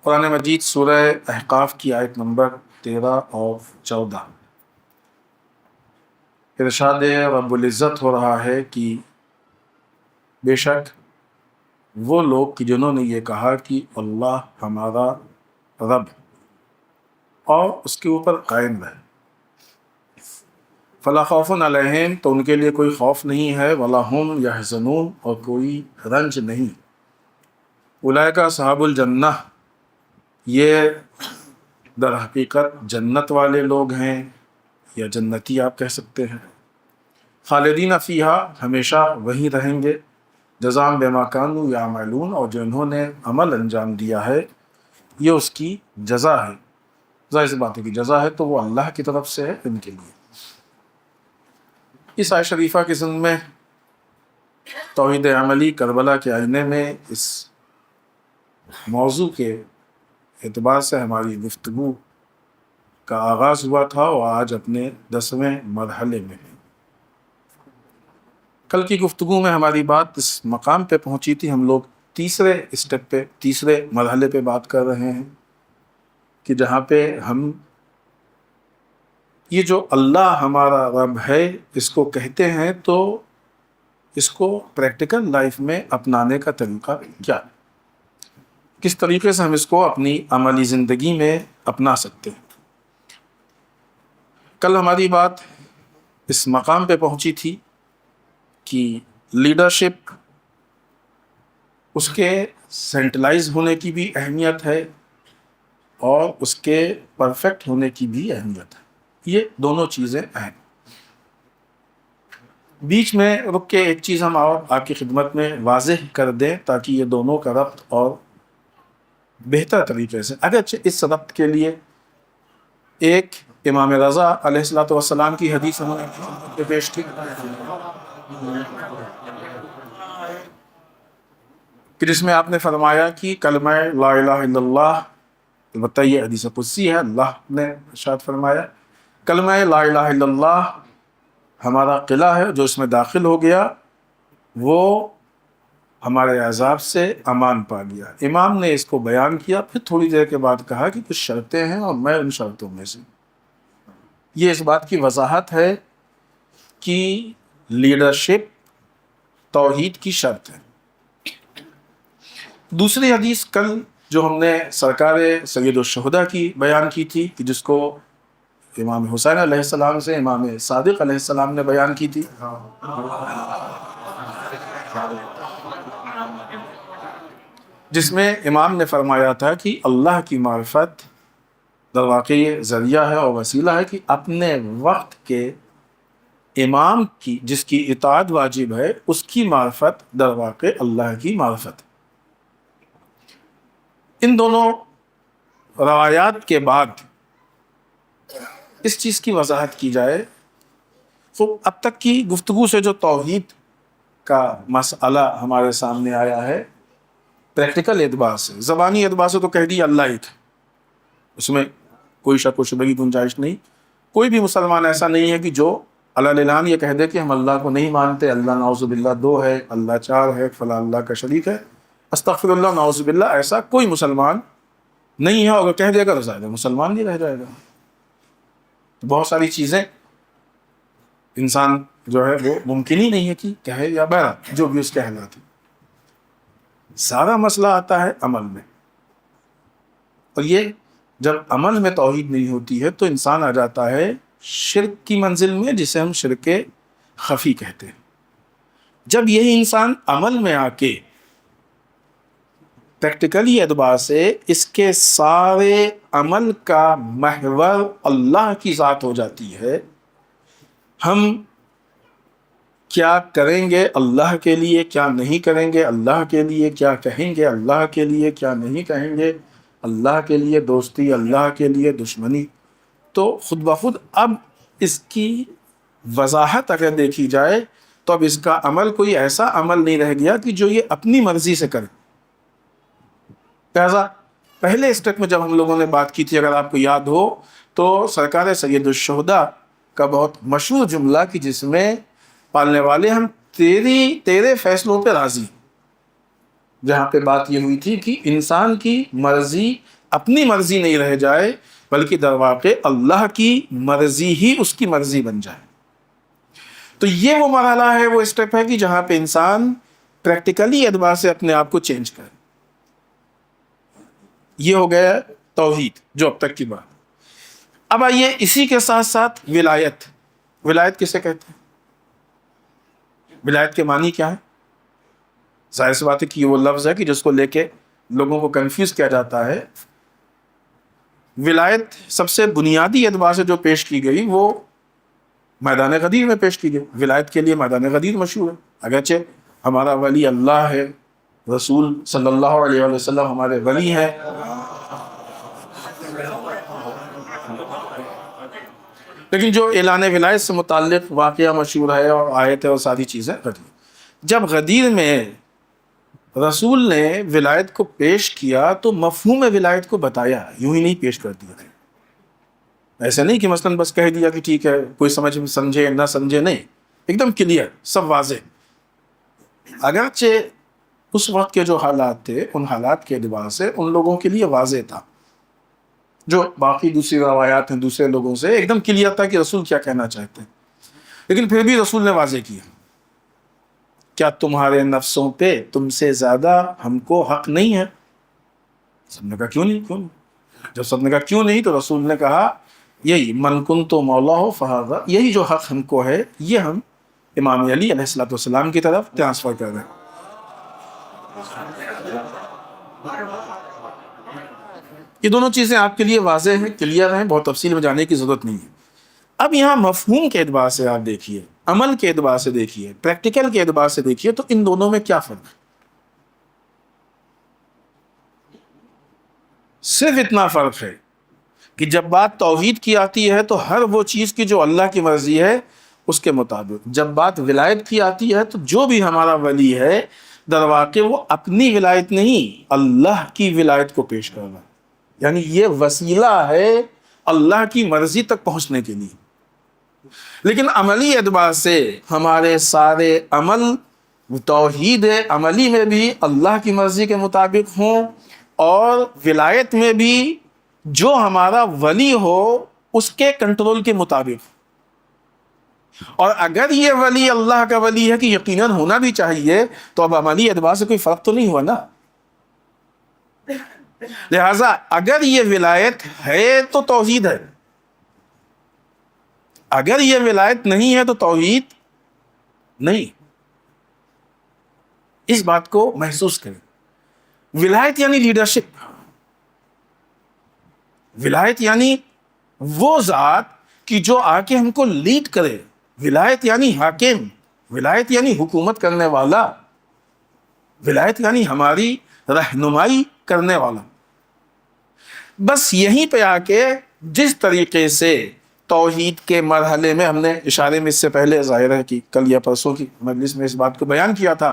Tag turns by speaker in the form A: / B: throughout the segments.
A: قرآن مجید سورہ احقاف کی آیت نمبر 13 اور 14 ارشاد رب العزت ہو رہا ہے کہ بے شک وہ لوگ کہ جنہوں نے یہ کہا کہ اللہ ہمارا رب اور اس کے اوپر قائم رہے، فلا خوف علیہم تو ان کے لیے کوئی خوف نہیں ہے، ولا ہم یحزنون اور کوئی رنج نہیں، اولئک اصحاب الجنہ یہ در حقیقت جنت والے لوگ ہیں یا جنتی آپ کہہ سکتے ہیں، خالدین فیہا ہمیشہ وہیں رہیں گے، جزاء بما کانوا یعملون اور جو انہوں نے عمل انجام دیا ہے یہ اس کی جزا ہے۔ ظاہر سی بات ہے کہ جزا ہے تو وہ اللہ کی طرف سے ہے ان کے لیے۔ اس آیت شریفہ کے ضمن میں توحید عملی کربلا کے آئینے میں اس موضوع کے اعتبار سے ہماری گفتگو کا آغاز ہوا تھا اور آج اپنے 10ویں مرحلے میں ہے۔ کل کی گفتگو میں ہماری بات اس مقام پہ پہنچی تھی، ہم لوگ تیسرے اسٹیپ پہ، تیسرے مرحلے پہ بات کر رہے ہیں کہ جہاں پہ ہم یہ جو اللہ ہمارا رب ہے اس کو کہتے ہیں تو اس کو پریکٹیکل لائف میں اپنانے کا طریقہ کیا ہے، کس طریقے سے ہم اس کو اپنی عملی زندگی میں اپنا سکتے ہیں۔ کل ہماری بات اس مقام پہ پہنچی تھی کہ لیڈرشپ اس کے سینٹرلائز ہونے کی بھی اہمیت ہے اور اس کے پرفیکٹ ہونے کی بھی اہمیت ہے، یہ دونوں چیزیں اہم۔ بیچ میں رک کے ایک چیز ہم آپ کی خدمت میں واضح کر دیں تاکہ یہ دونوں کا ربط اور بہتر طریقے سے، اگرچہ اس ربط کے لیے ایک امام رضا علیہ السلام کی حدیث ہم نے پیش کی کہ جس میں آپ نے فرمایا کہ کلمہ لا الہ الا اللہ، البتہ یہ حدیث قدسی ہے، اللہ نے ارشاد فرمایا کلمہ لا الہ الا اللہ ہمارا قلعہ ہے، جو اس میں داخل ہو گیا وہ ہمارے عذاب سے امان پا گیا۔ امام نے اس کو بیان کیا، پھر تھوڑی دیر کے بعد کہا کہ کچھ شرطیں ہیں اور میں ان شرطوں میں سے، یہ اس بات کی وضاحت ہے کہ لیڈرشپ توحید کی شرط ہے۔ دوسری حدیث کل جو ہم نے سرکار سید الشہداء کی بیان کی تھی کہ جس کو امام حسین علیہ السلام سے امام صادق علیہ السلام نے بیان کی تھی، جس میں امام نے فرمایا تھا کہ اللہ کی معرفت در واقع یہ ذریعہ ہے اور وسیلہ ہے کہ اپنے وقت کے امام کی جس کی اطاعت واجب ہے اس کی معرفت در واقع اللہ کی معرفت۔ ان دونوں روایات کے بعد اس چیز کی وضاحت کی جائے تو اب تک کی گفتگو سے جو توحید کا مسئلہ ہمارے سامنے آیا ہے پریکٹیکل اعتبار سے، زبانی اعتبار سے تو کہہ دیا اللہ ایک، اس میں کوئی شک و شبہ کی گنجائش نہیں۔ کوئی بھی مسلمان ایسا نہیں ہے کہ جو علی الاعلان یہ کہہ دے کہ ہم اللہ کو نہیں مانتے، اللہ نعوذ باللہ 2 ہے، اللہ 4 ہے، فلاں اللہ کا شریک ہے، استغفر اللہ نعوذ باللہ، ایسا کوئی مسلمان نہیں ہے۔ اور کہہ دے گا تو ظاہر ہے مسلمان نہیں رہ جائے گا۔ بہت ساری چیزیں انسان جو ہے وہ ممکن ہی نہیں ہے کہ کہے، یا بہرحال جو بھی اس کے حالات ہیں۔ سارا مسئلہ آتا ہے عمل میں، اور یہ جب عمل میں توحید نہیں ہوتی ہے تو انسان آ جاتا ہے شرک کی منزل میں، جسے ہم شرک خفی کہتے ہیں۔ جب یہی انسان عمل میں آ کے پریکٹیکلی اعتبار سے اس کے سارے عمل کا محور اللہ کی ذات ہو جاتی ہے، ہم کیا کریں گے اللہ کے لیے، کیا نہیں کریں گے اللہ کے لیے، کیا کہیں گے اللہ کے لیے، کیا نہیں کہیں گے اللہ کے لیے، دوستی اللہ کے لیے، دشمنی، تو خود بخود اب اس کی وضاحت اگر دیکھی جائے تو اب اس کا عمل کوئی ایسا عمل نہیں رہ گیا کہ جو یہ اپنی مرضی سے کرے۔ لہٰذا پہلے اسٹیپ میں جب ہم لوگوں نے بات کی تھی، اگر آپ کو یاد ہو تو سرکار سید الشہداء کا بہت مشہور جملہ کہ جس میں پالنے والے ہم تیرے فیصلوں پہ راضی، جہاں پہ بات یہ ہوئی تھی کہ انسان کی مرضی اپنی مرضی نہیں رہ جائے بلکہ در واقع اللہ کی مرضی ہی اس کی مرضی بن جائے. تو یہ وہ مرحلہ ہے، وہ اسٹیپ ہے کہ جہاں پہ انسان پریکٹیکلی اعتبار سے اپنے آپ کو چینج کرے. یہ ہو گیا توحید جو اب تک کی بات. اب آئیے اسی کے ساتھ ساتھ ولایت. ولایت کسے کہتے ہیں؟ ولایت کے معنی کیا ہے؟ ظاہر سی بات ہے کہ یہ وہ لفظ ہے کہ جس کو لے کے لوگوں کو کنفیوز کیا جاتا ہے. ولایت سب سے بنیادی اعتبار سے جو پیش کی گئی وہ میدان غدیر میں پیش کی گئی. ولایت کے لیے میدان غدیر مشہور ہے، اگرچہ ہمارا ولی اللہ ہے، رسول صلی اللہ علیہ وسلم ہمارے ولی ہیں، لیکن جو اعلان ولایت سے متعلق واقعہ مشہور ہے اور آیت ہے اور ساری چیزیں غدیر. جب غدیر میں رسول نے ولایت کو پیش کیا تو مفہوم ولایت کو بتایا، یوں ہی نہیں پیش کر دیا. ایسا نہیں کہ مثلا بس کہہ دیا کہ ٹھیک ہے کوئی سمجھے نہ سمجھے، نہیں، ایک دم کلیئر، سب واضح. اگرچہ اس وقت کے جو حالات تھے ان حالات کے اعتبار سے ان لوگوں کے لیے واضح تھا، جو باقی دوسری روایات ہیں دوسرے لوگوں سے ایک دم کلیئر تھا کہ رسول کیا کہنا چاہتے ہیں، لیکن پھر بھی رسول نے واضح کیا. کیا تمہارے نفسوں پہ تم سے زیادہ ہم کو حق نہیں ہے؟ سب نے کہا کیوں نہیں. جب سب نے کہا کیوں نہیں تو رسول نے کہا یہی من کنت مولاہ فہذا، یہی جو حق ہم کو ہے یہ ہم امام علی علیہ الصلوۃ والسلام کی طرف ٹرانسفر کر رہے ہیں. یہ دونوں چیزیں آپ کے لیے واضح ہیں، کلیئر ہیں، بہت تفصیل میں جانے کی ضرورت نہیں ہے. اب یہاں مفہوم کے اعتبار سے آپ دیکھیے، عمل کے اعتبار سے دیکھیے، پریکٹیکل کے اعتبار سے دیکھیے تو ان دونوں میں کیا فرق ہے؟ صرف اتنا فرق ہے کہ جب بات توحید کی آتی ہے تو ہر وہ چیز کی جو اللہ کی مرضی ہے اس کے مطابق. جب بات ولایت کی آتی ہے تو جو بھی ہمارا ولی ہے در واقع وہ اپنی ولایت نہیں اللہ کی ولایت کو پیش کر رہا ہے، یعنی یہ وسیلہ ہے اللہ کی مرضی تک پہنچنے کے لیے. لیکن عملی اعتبار سے ہمارے سارے عمل توحید عملی میں بھی اللہ کی مرضی کے مطابق ہوں اور ولایت میں بھی جو ہمارا ولی ہو اس کے کنٹرول کے مطابق. اور اگر یہ ولی اللہ کا ولی ہے کہ یقیناً ہونا بھی چاہیے تو اب عملی اعتبار سے کوئی فرق تو نہیں ہوا نا. لہذا اگر یہ ولایت ہے تو توحید ہے، اگر یہ ولایت نہیں ہے تو توحید نہیں. اس بات کو محسوس کریں. ولایت یعنی لیڈرشپ، ولایت یعنی وہ ذات کی جو آ کے ہم کو لیڈ کرے. ولایت یعنی حاکم، ولایت یعنی حکومت کرنے والا، ولایت یعنی ہماری رہنمائی کرنے والا. بس یہیں پہ آ کے جس طریقے سے توحید کے مرحلے میں ہم نے اشارے میں اس سے پہلے ظاہر ہے کہ کل یا پرسوں کی مجلس میں اس بات کو بیان کیا تھا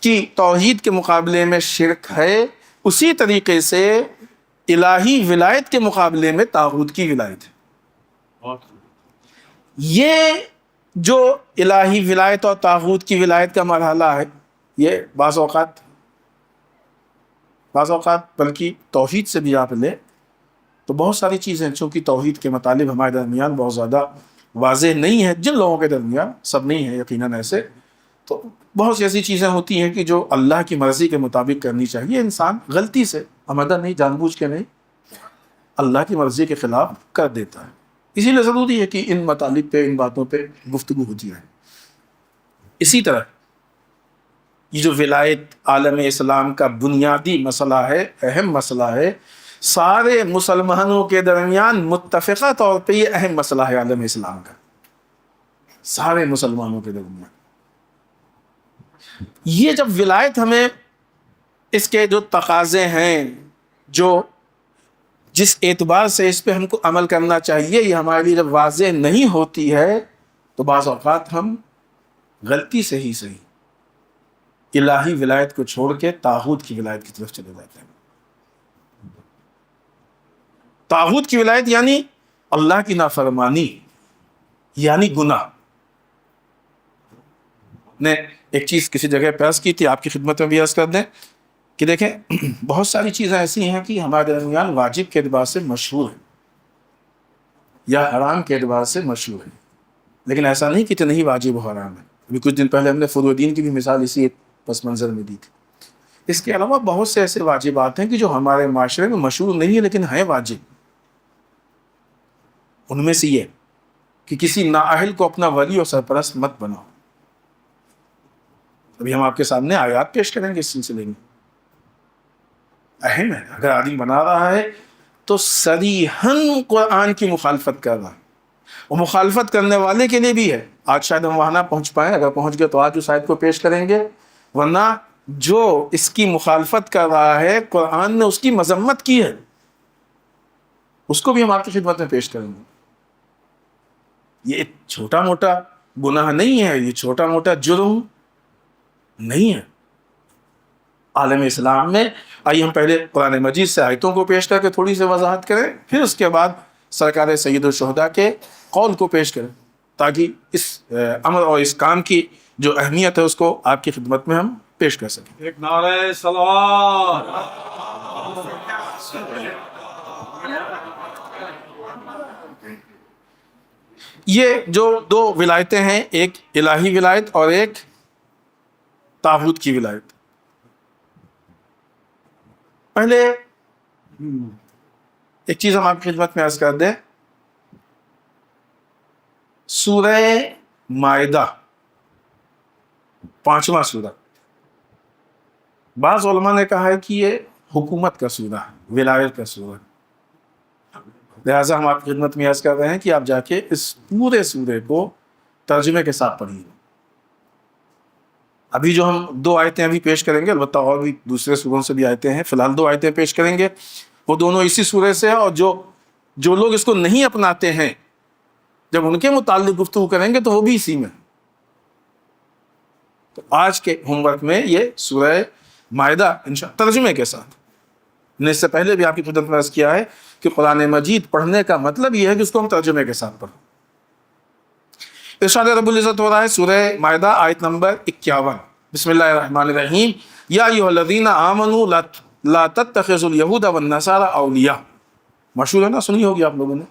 A: کہ توحید کے مقابلے میں شرک ہے، اسی طریقے سے الہی ولایت کے مقابلے میں طاغوت کی ولایت ہے. یہ جو الہی ولایت اور طاغوت کی ولایت کا مرحلہ ہے یہ بعض اوقات بلکہ توحید سے بھی آپ لیں تو بہت ساری چیزیں چونکہ توحید کے مطالب ہمارے درمیان بہت زیادہ واضح نہیں ہے، جن لوگوں کے درمیان، سب نہیں ہے یقیناً ایسے، تو بہت سی ایسی چیزیں ہوتی ہیں کہ جو اللہ کی مرضی کے مطابق کرنی چاہیے، انسان غلطی سے عمدن نہیں، جان بوجھ کے نہیں، اللہ کی مرضی کے خلاف کر دیتا ہے. اسی لیے ضروری ہے کہ ان مطالب پہ، ان باتوں پہ گفتگو ہوتی رہے. اسی طرح یہ جو ولایت عالم اسلام کا بنیادی مسئلہ ہے، اہم مسئلہ ہے، سارے مسلمانوں کے درمیان متفقہ طور پہ یہ اہم مسئلہ ہے عالم اسلام کا، سارے مسلمانوں کے درمیان. یہ جب ولایت ہمیں اس کے جو تقاضے ہیں، جو جس اعتبار سے اس پہ ہم کو عمل کرنا چاہیے، یہ ہمارے لیے جب واضح نہیں ہوتی ہے تو بعض اوقات ہم غلطی سے ہی صحیح الہی ولایت کو چھوڑ کے طاغوت کی ولایت کی طرف چلے جاتے ہیں. طاغوت کی ولایت یعنی اللہ کی نافرمانی، یعنی گناہ. نے ایک چیز کسی جگہ پہ عرض کی تھی، آپ کی خدمت میں بھی عرض کر دیں کہ دیکھیں بہت ساری چیزیں ایسی ہیں کہ ہمارے درمیان واجب کے اعتبار سے مشہور ہیں یا حرام کے اعتبار سے مشہور ہیں، لیکن ایسا نہیں کہ اتنے ہی واجب و حرام ہے. ابھی کچھ دن پہلے ہم نے فروع الدین کی بھی مثال اسی پس منظر میں دی تھی. اس کے علاوہ بہت سے ایسے واجبات ہیں کہ جو ہمارے معاشرے میں مشہور نہیں ہے لیکن ہیں واجب. ان میں سے یہ کہ کسی نااہل کو اپنا ولی اور سرپرست مت بناؤ. ابھی ہم آپ کے سامنے آیات پیش کریں گے اس سلسلے میں. اہم ہے، اگر آدمی بنا رہا ہے تو صریحاً قرآن کی مخالفت کر رہا ہے، اور مخالفت کرنے والے کے لیے بھی ہے. آج شاید ہم وہاں نہ پہنچ پائیں، اگر پہنچ گئے تو آج اس آیت کو پیش کریں گے، ورنہ جو اس کی مخالفت کر رہا ہے قرآن نے اس کی مذمت کی ہے، اس کو بھی ہم آپ کی خدمت میں پیش کریں گے. یہ چھوٹا موٹا گناہ نہیں ہے، یہ چھوٹا موٹا جرم نہیں ہے عالم اسلام میں. آئیے ہم پہلے قرآن مجید سے آیتوں کو پیش کر کے تھوڑی سی وضاحت کریں، پھر اس کے بعد سرکار سید الشہداء کے قول کو پیش کریں، تاکہ اس امر اور اس کام کی جو اہمیت ہے اس کو آپ کی خدمت میں ہم پیش کر سکیں.
B: ایک نعرہ صلوات.
A: یہ جو دو ولایتیں ہیں، ایک الہی ولایت اور ایک طاغوت کی ولایت. پہلے ایک چیز ہم آپ کی خدمت میں عرض کر دیں. سورہ مائدہ 5واں سورہ، بعض علماء نے کہا ہے کہ یہ حکومت کا سورہ ہے، ولایت کا سورہ ہے. لہٰذا ہم آپ کی خدمت میں عرض کر رہے ہیں کہ آپ جا کے اس پورے سورے کو ترجمے کے ساتھ پڑھیے. ابھی جو ہم دو آیتیں ابھی پیش کریں گے، البتہ اور بھی دوسرے سوروں سے بھی آیتیں ہیں، فی الحال دو آیتیں پیش کریں گے، وہ دونوں اسی سورے سے ہیں. اور جو لوگ اس کو نہیں اپناتے ہیں، جب ان کے متعلق گفتگو کریں گے تو وہ بھی اسی میں. تو آج کے ہوم ورک میں یہ سورہ مائدہ ترجمے کے ساتھ. میں نے اس سے پہلے بھی آپ کی خدمت میں عرض کیا ہے کہ قرآن مجید پڑھنے کا مطلب یہ ہے کہ اس کو ہم ترجمے کے ساتھ پڑھیں. ارشاد رب العزت ہو رہا ہے سورہ مائدہ آیت نمبر 51. بسم اللہ الرحمن الرحیم. یا ایھا الذین آمنوا لا تتخذوا اليہود والنصارى اولیاء. مشہور ہے نا، سنی ہوگی آپ لوگوں نے.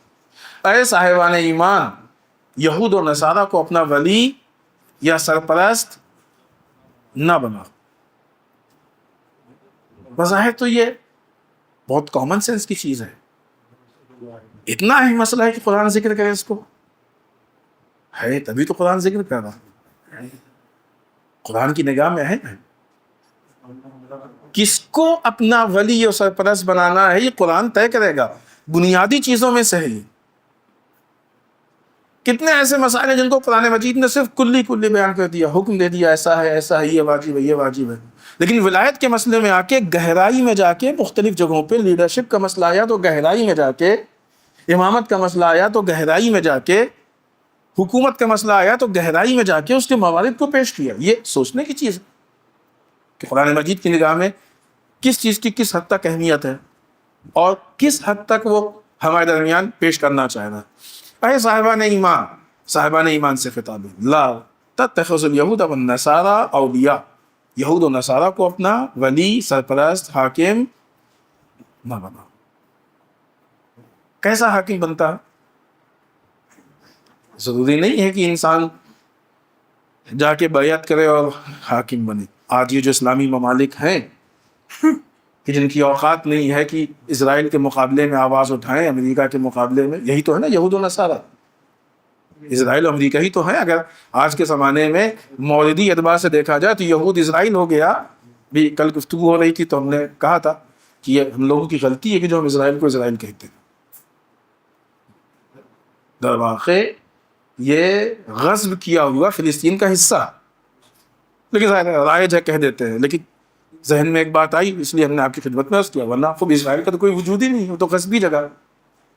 A: اے صاحبان ایمان، یہود و نصارہ کو اپنا ولی یا سرپرست نہ بناؤ. بظاہر تو یہ بہت کامن سینس کی چیز ہے. اتنا اہم مسئلہ ہے کہ قرآن ذکر کرے اس کو ہے، تبھی تو قرآن ذکر کر رہا. قرآن کی نگاہ میں اہم ہے. کس کو اپنا ولی اور سرپرست بنانا ہے یہ قرآن طے کرے گا. بنیادی چیزوں میں سے ہے یہ. کتنے ایسے مسائل ہیں جن کو قرآن مجید نے صرف کلی بیان کر دیا، حکم دے دیا ایسا ہے ایسا ہے، یہ واجب ہے یہ واجب ہے. لیکن ولایت کے مسئلے میں آ کے گہرائی میں جا کے مختلف جگہوں پہ لیڈرشپ کا مسئلہ آیا تو گہرائی میں جا کے، امامت کا مسئلہ آیا تو گہرائی میں جا کے، حکومت کا مسئلہ آیا تو گہرائی میں جا کے اس کے موارد کو پیش کیا. یہ سوچنے کی چیز ہے کہ قرآن مجید کی نگاہ میں کس چیز کی کس حد تک اہمیت ہے اور کس حد تک وہ ہمارے درمیان پیش کرنا چاہ رہا ہے. اے صاحبان ایمان، صاحبان ایمان سے خطاب ہے. لا تتخذوا اليہود والنصارى اولیاء. یہود و نصارہ کو اپنا ولی، سرپرست، حاکم نہ بنا. کیسا حاکم بنتا؟ ضروری نہیں ہے کہ انسان جا کے بیعت کرے اور حاکم بنے. آج یہ جو اسلامی ممالک ہیں کہ جن کی اوقات نہیں ہے کہ اسرائیل کے مقابلے میں آواز اٹھائیں، امریکہ کے مقابلے میں، یہی تو ہے نا یہود و نصارہ. اسرائیل و امریکہ ہی تو ہیں. اگر آج کے زمانے میں موردی اعتبار سے دیکھا جائے تو یہود اسرائیل ہو گیا. بھی کل گفتگو ہو رہی تھی تو ہم نے کہا تھا کہ یہ ہم لوگوں کی غلطی ہے کہ جو ہم اسرائیل کو اسرائیل کہتے ہیں. در واقع یہ غصب کیا ہوا فلسطین کا حصہ، لیکن رائج ہے کہہ دیتے ہیں. لیکن ذہن میں ایک بات آئی اس لیے ہم نے آپ کی خدمت میں عرض کیا، ورنہ خود اسرائیل کا تو کوئی وجود ہی نہیں، وہ تو غصبی جگہ ہے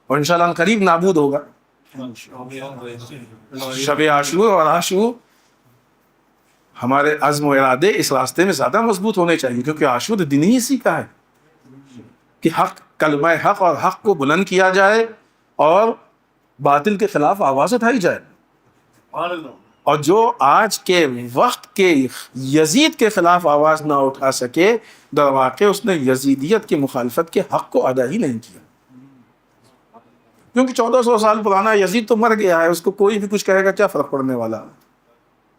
A: اور انشاءاللہ قریب نابود ہوگا. شب عاشور اور عاشور ہمارے عزم و ارادے اس راستے میں زیادہ مضبوط ہونے چاہیے، کیونکہ عاشور دن ہی اسی کا ہے کہ حق، کلمہ حق اور حق کو بلند کیا جائے اور باطل کے خلاف آواز اٹھائی جائے. اور جو آج کے وقت کے یزید کے خلاف آواز نہ اٹھا سکے، در واقع اس نے یزیدیت کی مخالفت کے حق کو ادا ہی نہیں کیا، کیونکہ 1400 سال پرانا یزید تو مر گیا ہے، اس کو کوئی بھی کچھ کہے گا کیا فرق پڑنے والا۔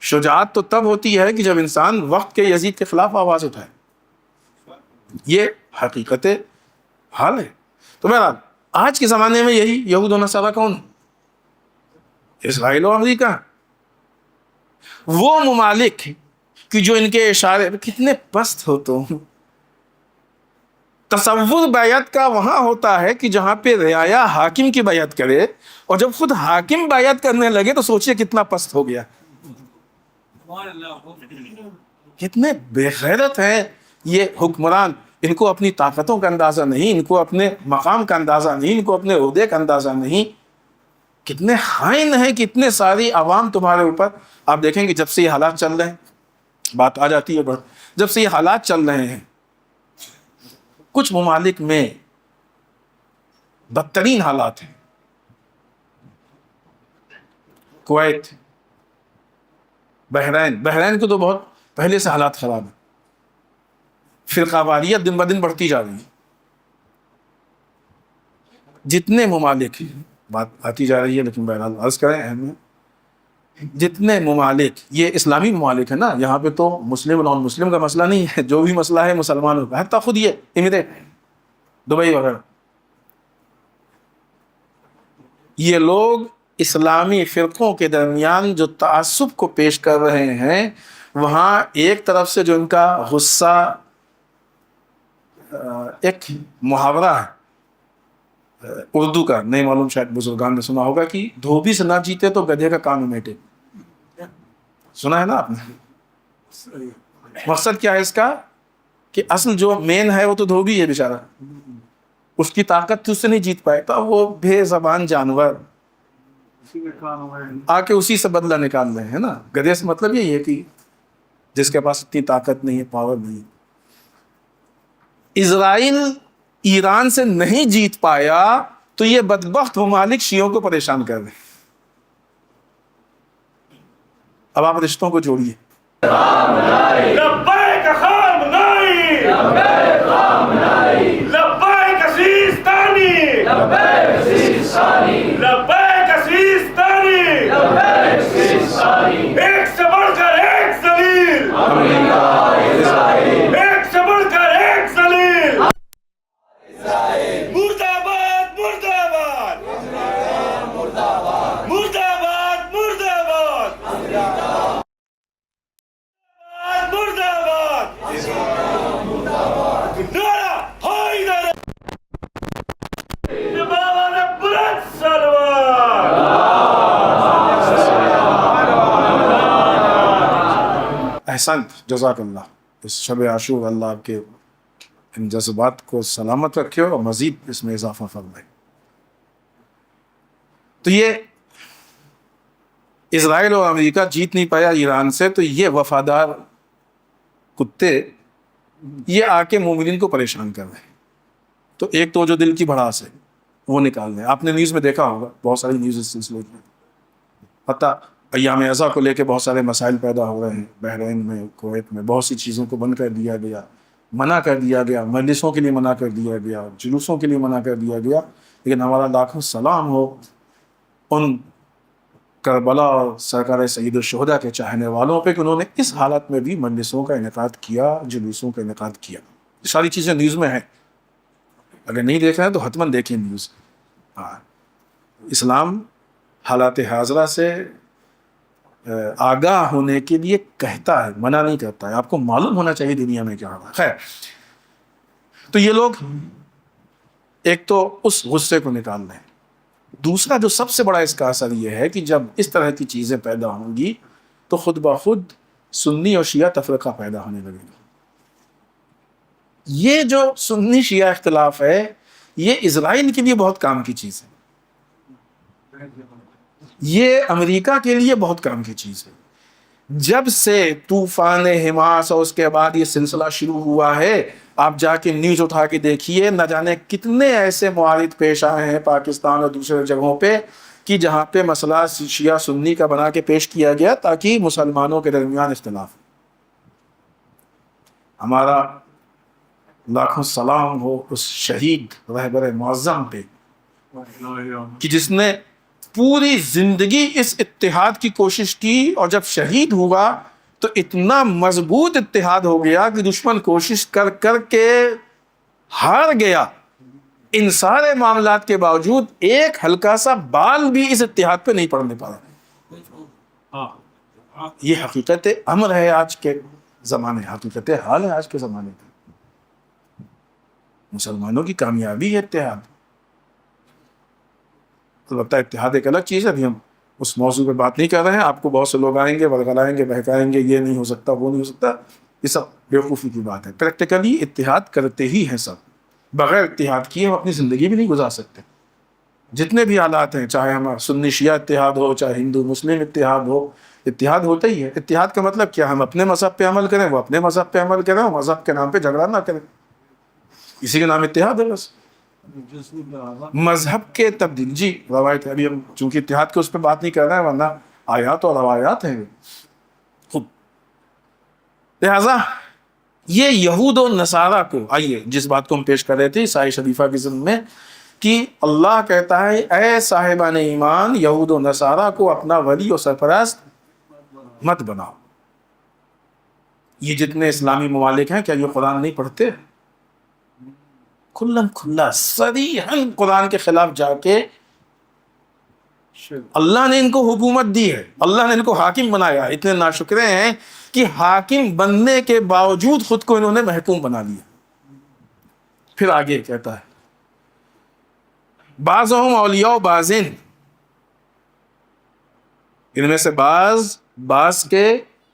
A: شجاعت تو تب ہوتی ہے کہ جب انسان وقت کے یزید کے خلاف آواز اٹھائے، یہ حقیقت حال ہے۔ تو بہرحال آج کے زمانے میں یہی یہود و نصارہ کون؟ اسرائیل و امریکہ، وہ ممالک کہ جو ان کے اشارے کتنے پست ہو تو تصور بیعت کا وہاں ہوتا ہے کہ جہاں پہ رعایا حاکم کی بیعت کرے، اور جب خود حاکم بیعت کرنے لگے تو سوچئے کتنا پست ہو گیا۔ کتنے بے غیرت ہیں یہ حکمران، ان کو اپنی طاقتوں کا اندازہ نہیں، ان کو اپنے مقام کا اندازہ نہیں، ان کو اپنے عہدے کا اندازہ نہیں۔ کتنے خائن ہیں، کتنے ساری عوام تمہارے اوپر۔ آپ دیکھیں گے جب سے یہ حالات چل رہے ہیں، بات آ جاتی ہے جب سے یہ حالات چل رہے ہیں، کچھ ممالک میں بدترین حالات ہیں۔ کویت، بحرین کو تو بہت پہلے سے حالات خراب ہیں، فرقہ واریت دن بدن بڑھتی جا رہی ہے۔ جتنے ممالک، بات آتی جا رہی ہے لیکن بہرحال عرض کریں اہم ہے، جتنے ممالک، یہ اسلامی ممالک ہے نا، یہاں پہ تو مسلم اور نان مسلم کا مسئلہ نہیں ہے، جو بھی مسئلہ ہے مسلمانوں کا، حتیٰ خود یہ امریٹ، دبئی وغیرہ، یہ لوگ اسلامی فرقوں کے درمیان جو تعصب کو پیش کر رہے ہیں، وہاں ایک طرف سے جو ان کا غصہ، ایک محاورہ ہے اردو کا، نہیں معلوم شاید بزرگان نے سنا ہوگا کہ دھوبی سے نہ جیتے تو گدھے کا کان میٹے، سنا ہے نا آپ نے؟ مقصد کیا ہے اس کا کہ اصل جو مین ہے وہ تو دھوبی ہے بیچارہ، اس کی طاقت تو اس سے نہیں جیت پائے، تو وہ بے زبان جانور آ کے اسی سے بدلہ نکال رہے ہیں نا۔ گدھے سے مطلب یہی ہے کہ جس کے پاس اتنی طاقت نہیں ہے، پاور نہیں۔ اسرائیل ایران سے نہیں جیت پایا تو یہ بدبخت ممالک شیعوں کو پریشان کر رہے ہیں۔ اب آپ رشتوں کو جوڑیے۔
B: لبیک خامنائی، لبیک سیستانی، لبیک سیستانی، ایک سے بڑھ کر ایک ذلیل، ایک سے بڑھ کر ایک ذلیل، مرد آباد، مرد آباد، مرد آباد، مرد آباد، مرد آباد، نعرہ حیدر، امام بلند سلوات۔
A: احسنت، جزاک اللہ۔ اس شب عاشور اللہ آپ کے ان جذبات کو سلامت رکھے اور مزید اس میں اضافہ فرمائے۔ تو یہ اسرائیل اور امریکہ جیت نہیں پایا ایران سے، تو یہ وفادار کتے یہ آ کے مومنین کو پریشان کر رہے ہیں۔ تو ایک تو جو دل کی بھڑاس ہے وہ نکال دیں۔ آپ نے نیوز میں دیکھا ہوگا، بہت ساری نیوز اس سلسلے میں، حتیٰ ایام ازا کو لے کے بہت سارے مسائل پیدا ہو رہے ہیں۔ بحرین میں، کویت میں بہت سی چیزوں کو بند کر دیا گیا، منع کر دیا گیا، مجلسوں کے لیے منع کر دیا گیا، جلوسوں کے لیے منع کر دیا گیا، لیکن ہمارا لاکھوں سلام ہو ان کربلا اور سرکار سید الشہداء کے چاہنے والوں پہ کہ انہوں نے اس حالت میں بھی مجلسوں کا انعقاد کیا، جلوسوں کا انعقاد کیا۔ ساری چیزیں نیوز میں ہیں، اگر نہیں دیکھ رہے ہیں تو حتماً دیکھیں نیوز۔ ہاں، اسلام حالات حاضرہ سے آگاہ ہونے کے لیے کہتا ہے، منع نہیں کرتا ہے۔ آپ کو معلوم ہونا چاہیے دنیا میں کیا ہو رہا ہے۔ خیر، تو یہ لوگ ایک تو اس غصے کو نکال رہے ہیں، دوسرا جو سب سے بڑا اس کا اثر یہ ہے کہ جب اس طرح کی چیزیں پیدا ہوں گی تو خود بخود سنی اور شیعہ تفرقہ پیدا ہونے لگے گا۔ یہ جو سنی شیعہ اختلاف ہے یہ اسرائیل کے لیے بہت کام کی چیز ہے، یہ امریکہ کے لیے بہت کام کی چیز ہے۔ جب سے طوفان حماس اور اس کے بعد یہ سلسلہ شروع ہوا ہے، آپ جا کے نیوز اٹھا کے دیکھیے، نہ جانے کتنے ایسے معارض پیش آئے ہیں پاکستان اور دوسرے جگہوں پہ کہ جہاں پہ مسئلہ شیعہ سنی کا بنا کے پیش کیا گیا تاکہ مسلمانوں کے درمیان اختلاف. ہمارا لاکھوں سلام ہو اس شہید رہبر معظم پہ کہ جس نے پوری زندگی اس اتحاد کی کوشش کی، اور جب شہید ہوا تو اتنا مضبوط اتحاد ہو گیا کہ دشمن کوشش کر کر کے ہار گیا. ان سارے معاملات کے باوجود ایک ہلکا سا بال بھی اس اتحاد پہ نہیں پڑنے پا رہا. یہ حقیقت امر ہے آج کے زمانے، حقیقت حال ہے آج کے زمانے کی. مسلمانوں کی کامیابی ہے اتحاد. البتہ اتحاد ایک الگ چیز ہے، ابھی ہم اس موضوع پہ بات نہیں کر رہے ہیں. آپ کو بہت سے لوگ آئیں گے، ورگلائیں گے، بہکائیں گے، یہ نہیں ہو سکتا، وہ نہیں ہو سکتا. یہ سب بیوقوفی کی بات ہے. پریکٹیکلی اتحاد کرتے ہی ہیں سب. بغیر اتحاد کیے ہم اپنی زندگی بھی نہیں گزار سکتے. جتنے بھی حالات ہیں، چاہے ہمارا سنی شیعہ اتحاد ہو، چاہے ہندو مسلم اتحاد ہو، اتحاد ہوتا ہی ہے. اتحاد کا مطلب کیا؟ ہم اپنے مذہب پہ عمل کریں، وہ اپنے مذہب پہ عمل کریں، اور مذہب کے نام پہ جھگڑا نہ کریں. اسی کے نام اتحاد ہے بس. مذہب کے تبدیل جی روایت ہے. ابھی ہم چونکہ اتحاد کے اس پہ بات نہیں کر رہے ہیں، ورنہ آیات اور روایات ہیں خود. لہذا یہ یہود و نصارہ کو، آئیے جس بات کو ہم پیش کر رہے تھے عیسائی شریفہ کی ضمن میں، کہ اللہ کہتا ہے اے صاحبان ایمان، یہود و نصارہ کو اپنا ولی و سرپرست مت بناؤ. یہ جتنے اسلامی ممالک ہیں، کیا یہ قرآن نہیں پڑھتے؟ کھلم کھلا صریحاً قرآن کے خلاف جا کے اللہ نے ان کو حکومت دی ہے، اللہ نے ان کو حاکم بنایا. اتنے ناشکرے ہیں کہ حاکم بننے کے باوجود خود کو انہوں نے محکوم بنا لیا. پھر آگے کہتا ہے بعضهم اولیاء بعضین، ان میں سے بعض کے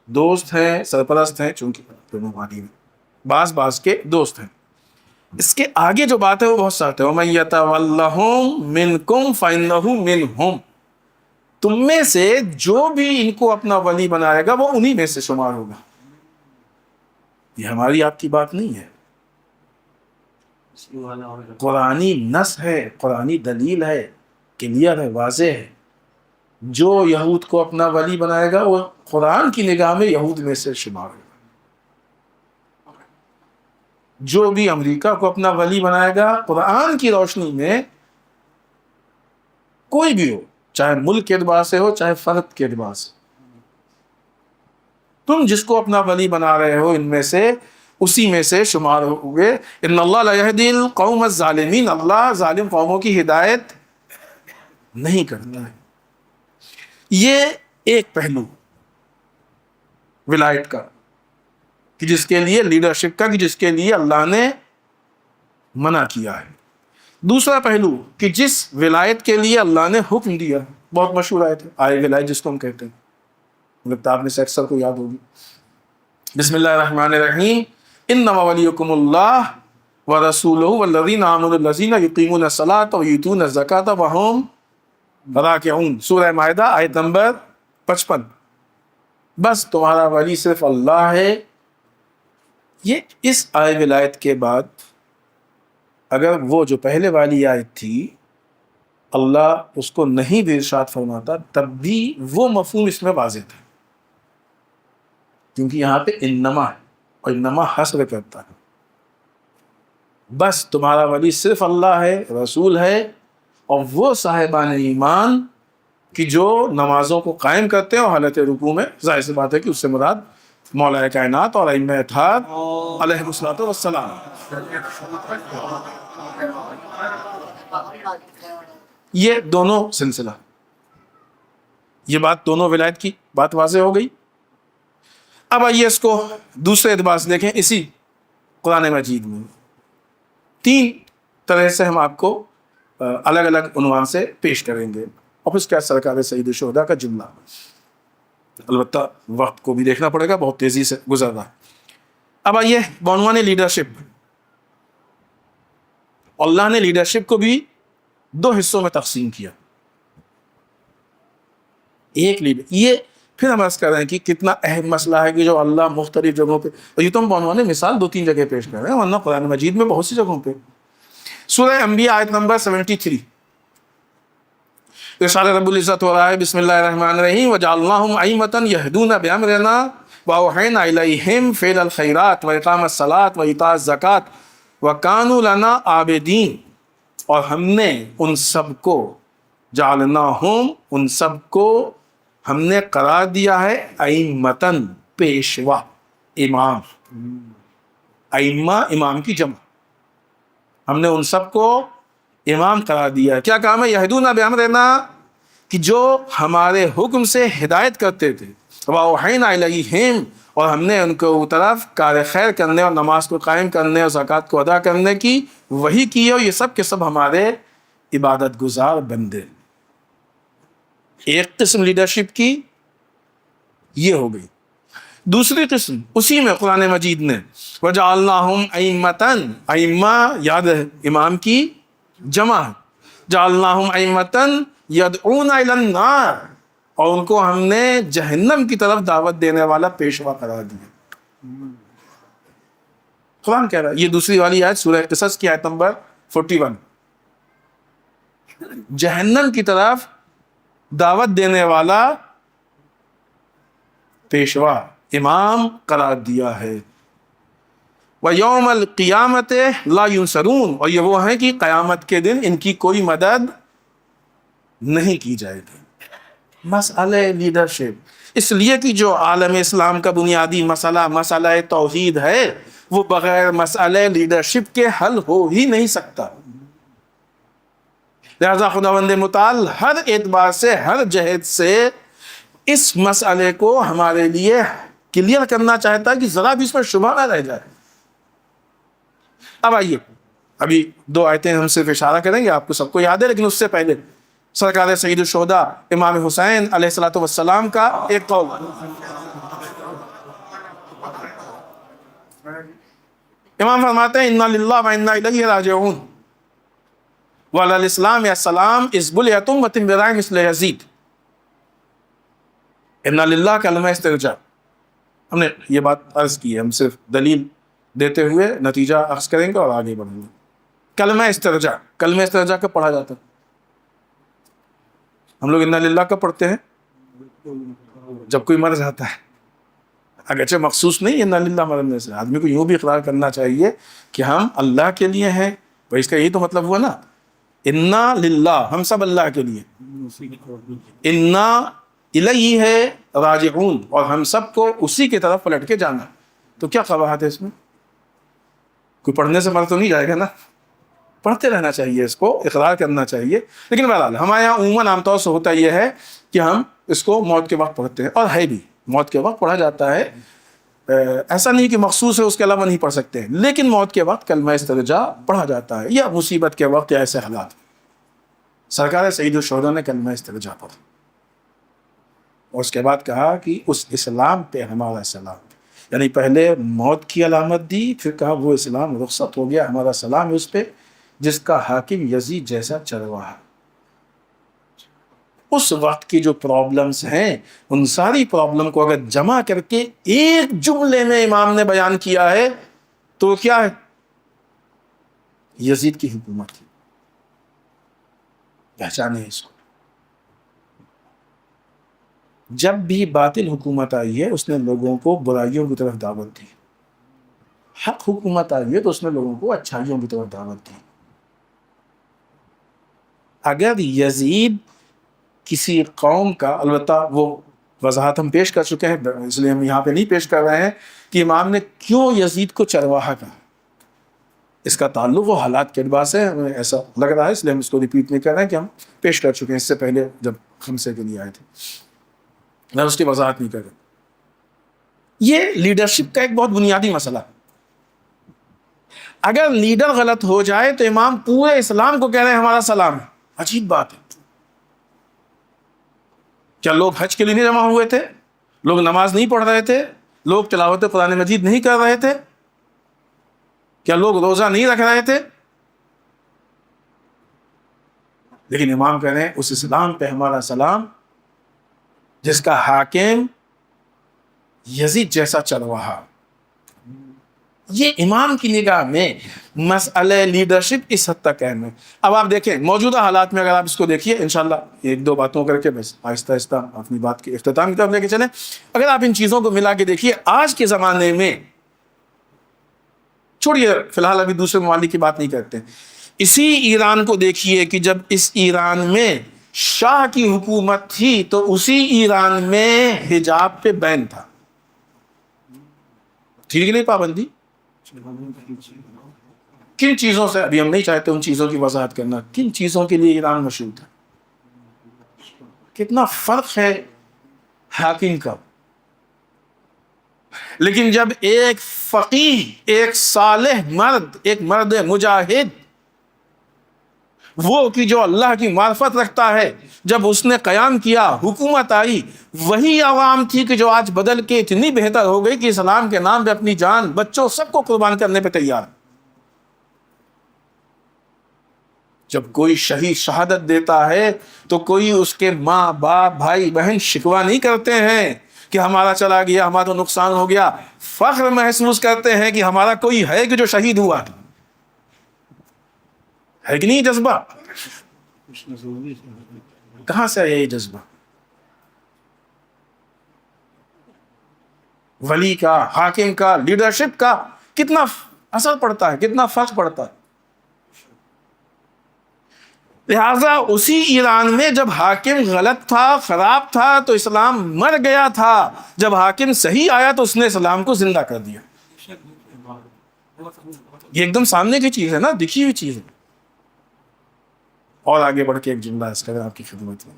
A: دوست ہیں، سرپرست ہیں، چونکہ دونوں معنی میں بعض کے دوست ہیں. اس کے آگے جو بات ہے وہ بہت سخت ہے. وَمَن يَتَوَلَّهُم مِّنكُمْ فَإِنَّهُ مِنْهُمْ، تم میں سے جو بھی ان کو اپنا ولی بنائے گا وہ انہی میں سے شمار ہوگا. یہ ہماری آپ کی بات نہیں ہے، قرآنی نص ہے، قرآنی دلیل ہے، کلیئر ہے، واضح ہے. جو یہود کو اپنا ولی بنائے گا وہ قرآن کی نگاہ میں یہود میں سے شمار ہوگا. جو بھی امریکہ کو اپنا ولی بنائے گا قرآن کی روشنی میں، کوئی بھی ہو، چاہے ملک کے اعتبار سے ہو، چاہے فرد کے اعتبار سے، تم جس کو اپنا ولی بنا رہے ہو ان میں سے اسی میں سے شمار ہوگے. ان اللہ لا یہدی القوم الظالمین، اللہ ظالم قوموں کی ہدایت نہیں کرتا ہے. یہ ایک پہلو ولایت کا، کہ جس کے لیے لیڈرشپ کا، کہ جس کے لیے اللہ نے منع کیا ہے. دوسرا پہلو کہ جس ولایت کے لیے اللہ نے حکم دیا، بہت مشہور آیت ہے، آئے ولایت جس کو ہم کہتے ہیں، لگتا آپ میں سے اکثر کو یاد ہوگی. بسم اللہ الرحمن الرحیم، انما ولیکم اللہ ورسولہ والذین آمنوا الذین یقیمون الصلاۃ ویؤتون الزکاۃ وہم راکعون. سورہ مائدہ آیت نمبر 55. بس تمہارا ولی صرف اللہ ہے. یہ اس آئے ولایت کے بعد اگر وہ جو پہلے والی آیت تھی اللہ اس کو نہیں بھی ارشاد فرماتا، تب بھی وہ مفہوم اس میں واضح تھا، کیونکہ یہاں پہ انما ہے اور انما حسر کرتا ہے. بس تمہارا ولی صرف اللہ ہے، رسول ہے، اور وہ صاحبان ایمان کہ جو نمازوں کو قائم کرتے ہیں اور حالت رکوع میں. ظاہر سی بات ہے کہ اس سے مراد مولا کائنات اور ائمہ اتحاد علیہ الصلوۃ والسلام. یہ دونوں سلسلہ، یہ بات دونوں ولایت کی بات واضح ہو گئی. اب آئیے اس کو دوسرے اعتبار سے دیکھیں. اسی قرآن مجید میں 3 طرح سے ہم آپ کو الگ الگ عنوان سے پیش کریں گے، اور پھر کیا سرکار سید الشہداء کا جملہ. البتہ وقت کو بھی دیکھنا پڑے گا، بہت تیزی سے گزر رہا. اب آئیے بعنوان لیڈرشپ. اللہ نے لیڈرشپ کو بھی 2 حصوں میں تقسیم کیا. ایک لیڈر، یہ پھر ہم عرض کر رہے ہیں کہ کتنا اہم مسئلہ ہے کہ جو اللہ مختلف جگہوں پہ، اور یہ تو ہم بعنوان مثال 2-3 جگہ پیش کر رہے ہیں، ورنہ قرآن مجید میں بہت سی جگہوں پہ. سورہ انبیاء آیت نمبر 73، ارشاد رب العزت ہو رہا ہے بسم اللہ الرحمن الرحیم وجعلناہم ائمۃ یہدون بامرنا واوحینا الیہم فعل الخیرات واقام الصلاۃ وایتاء الزکوٰۃ وکانوا لنا عابدین، اور ہم نے ان سب کو جعلناہم ان سب کو ہم نے قرار دیا ہے ائمۃً پیشوا، امام، ائمہ امام کی جمع، ہم نے ان سب کو امام قرار دیا ہے۔ کیا کام ہے؟ یہدون بامرنا، کہ جو ہمارے حکم سے ہدایت کرتے تھے، واوحینا الیہم، اور ہم نے ان کو طرف کار خیر کرنے اور نماز کو قائم کرنے اور زکوٰۃ کو ادا کرنے کی وہی کی، اور یہ سب کے سب ہمارے عبادت گزار بندے۔ ایک قسم لیڈرشپ کی یہ ہو گئی۔ دوسری قسم اسی میں قرآن مجید نے وجعلناہم ائمۃً، ائمہ یاد ہے امام کی جمع، جعلناہم ائمۃً یدعون الی النار، اور ان کو ہم نے جہنم کی طرف دعوت دینے والا پیشوا قرار دیا۔ قرآن کہہ رہا ہے، یہ دوسری والی آیت سورہ قصص کی آیت نمبر 41، جہنم کی طرف دعوت دینے والا پیشوا، امام قرار دیا ہے۔ وَيَوْمَ الْقِيَامَةِ لَا يُنصَرُونَ، اور یہ وہ ہیں کہ قیامت کے دن ان کی کوئی مدد نہیں کی جائے گی۔ مسئلہ لیڈرشپ، اس لیے کہ جو عالم اسلام کا بنیادی مسئلہ توحید ہے، وہ بغیر مسئلہ لیڈرشپ کے حل ہو ہی نہیں سکتا۔ لہذا خداوند متعال ہر اعتبار سے، ہر جہت سے اس مسئلے کو ہمارے لیے کلیئر کرنا چاہتا ہے کہ ذرا بھی اس میں شبہ نہ رہ جائے۔ اب آئیے، ابھی 2 آیتیں ہم صرف اشارہ کریں گے، آپ کو سب کو یاد ہے، لیکن اس سے پہلے سرکار سید الشہداء امام حسین علیہ الصلوۃ والسلام کا ایک قول۔ امام فرماتے ہیں انا للہ و انا الیہ راجعون وعلی الاسلام السلام اذ بلیت امۃ برأی مثل یزید۔ انا للہ کلمہ استرجاع، ہم نے یہ بات عرض کی ہے، ہم صرف دلیل دیتے ہوئے نتیجہ اخذ کریں گے اور آگے بڑھیں گے۔ کلمہ استرجاع، کلمہ استرجاع کب پڑھا جاتا ہے؟ ہم لوگ انا للہ کب پڑھتے ہیں؟ جب کوئی مر جاتا ہے، اگرچہ مخصوص نہیں انا للہ مرنے سے، آدمی کو یوں بھی اقرار کرنا چاہیے کہ ہم اللہ کے لیے ہیں، بھائی اس کا یہی تو مطلب ہوا نا، انا للہ، ہم سب اللہ کے لیے، انا الیہ ہے راجعون، اور ہم سب کو اسی کی طرف پلٹ کے جانا۔ تو کیا قباحت ہے اس میں؟ کوئی پڑھنے سے مر تو نہیں جائے گا نا، پڑھتے رہنا چاہیے، اس کو اقرار کرنا چاہیے۔ لیکن بہرحال ہمارے یہاں عموماً عام طور سے ہوتا یہ ہے کہ ہم اس کو موت کے وقت پڑھتے ہیں، اور ہے بھی موت کے وقت پڑھا جاتا ہے، ایسا نہیں کہ مخصوص ہے اس کے علاوہ نہیں پڑھ سکتے، لیکن موت کے وقت کلمہ استرجاع پڑھا جاتا ہے، یا مصیبت کے وقت یا ایسے حالات۔ سرکار سید الشہداء نے کلمہ استرجاع پڑھا، اور اس کے بعد کہا کہ اس اسلام پہ ہمارا سلام، یعنی پہلے موت کی علامت دی، پھر کہا وہ اسلام رخصت ہو گیا، ہمارا سلام اس پہ جس کا حاکم یزید جیسا چرواہا۔ اس وقت کی جو پرابلمز ہیں، ان ساری پرابلم کو اگر جمع کر کے ایک جملے میں امام نے بیان کیا ہے تو کیا ہے؟ یزید کی حکومت تھی۔ پہچانے اس کو، جب بھی باطل حکومت آئی ہے اس نے لوگوں کو برائیوں کی طرف دعوت دی، حق حکومت آئی ہے تو اس نے لوگوں کو اچھائیوں کی طرف دعوت دی۔ اگر یزید کسی قوم کا، البتہ وہ وضاحت ہم پیش کر چکے ہیں اس لیے ہم یہاں پہ نہیں پیش کر رہے ہیں کہ امام نے کیوں یزید کو چرواہا کہا، اس کا تعلق وہ حالات کے اعتبار سے ہمیں ایسا لگ رہا ہے، اس لیے ہم اس کو ریپیٹ نہیں کر رہے ہیں کہ ہم پیش کر چکے ہیں اس سے پہلے جب خمسے کے لیے آئے تھے، میں اس کی وضاحت نہیں کر رہا۔ یہ لیڈرشپ کا ایک بہت بنیادی مسئلہ، اگر لیڈر غلط ہو جائے تو امام پورے اسلام کو کہہ رہے ہیں ہمارا سلام ہے۔ عجیب بات ہے، کیا لوگ حج کے لیے نہیں جمع ہوئے تھے؟ لوگ نماز نہیں پڑھ رہے تھے؟ لوگ تلاوت قرآن مجید نہیں کر رہے تھے؟ کیا لوگ روزہ نہیں رکھ رہے تھے؟ لیکن امام کہہ رہے ہیں اس اسلام پہ ہمارا سلام جس کا حاکم یزید جیسا چرواہا۔ یہ امام کی نگاہ میں مسئلہ لیڈرشپ اس حد تک اہم ہے. اب آپ دیکھیں موجودہ حالات میں اگر آپ اس کو دیکھیے انشاءاللہ ایک دو باتوں کر کے بس آہستہ آہستہ اپنی بات کے اختتام کی طرف لے کے چلیں. اگر آپ ان چیزوں کو ملا کے دیکھیے آج کے زمانے میں، چھوڑیے فی الحال ابھی دوسرے ممالک کی بات نہیں کرتے، اسی ایران کو دیکھیے کہ جب اس ایران میں شاہ کی حکومت تھی تو اسی ایران میں حجاب پہ بین تھا. ٹھیک ہے نہیں پابندی؟ کن چیزوں سے، ابھی ہم نہیں چاہتے ان چیزوں کی وضاحت کرنا، کن چیزوں کے لیے ایران مشہور تھا؟ کتنا فرق ہے حاکم کا. لیکن جب ایک فقیہ، ایک صالح مرد، ایک مرد مجاہد، وہ کہ جو اللہ کی معرفت رکھتا ہے، جب اس نے قیام کیا، حکومت آئی، وہی عوام تھی کہ جو آج بدل کے اتنی بہتر ہو گئی کہ اسلام کے نام پہ اپنی جان، بچوں، سب کو قربان کرنے پہ تیار. جب کوئی شہید شہادت دیتا ہے تو کوئی اس کے ماں باپ بھائی بہن شکوہ نہیں کرتے ہیں کہ ہمارا چلا گیا، ہمارا نقصان ہو گیا. فخر محسوس کرتے ہیں کہ ہمارا کوئی ہے کہ جو شہید ہوا. ہے کہ نہیں جذبہ؟ کہاں سے ہے یہ جذبہ؟ ولی کا، حاکم کا، لیڈرشپ کا کتنا اثر پڑتا ہے، کتنا فرق پڑتا ہے. لہذا اسی ایران میں جب حاکم غلط تھا، خراب تھا تو اسلام مر گیا تھا. جب حاکم صحیح آیا تو اس نے اسلام کو زندہ کر دیا. یہ ایک دم سامنے کی چیز ہے نا، دکھی ہوئی چیز ہے. اور آگے بڑھ کے ایک جملہ اس کا آپ کی خدمت میں،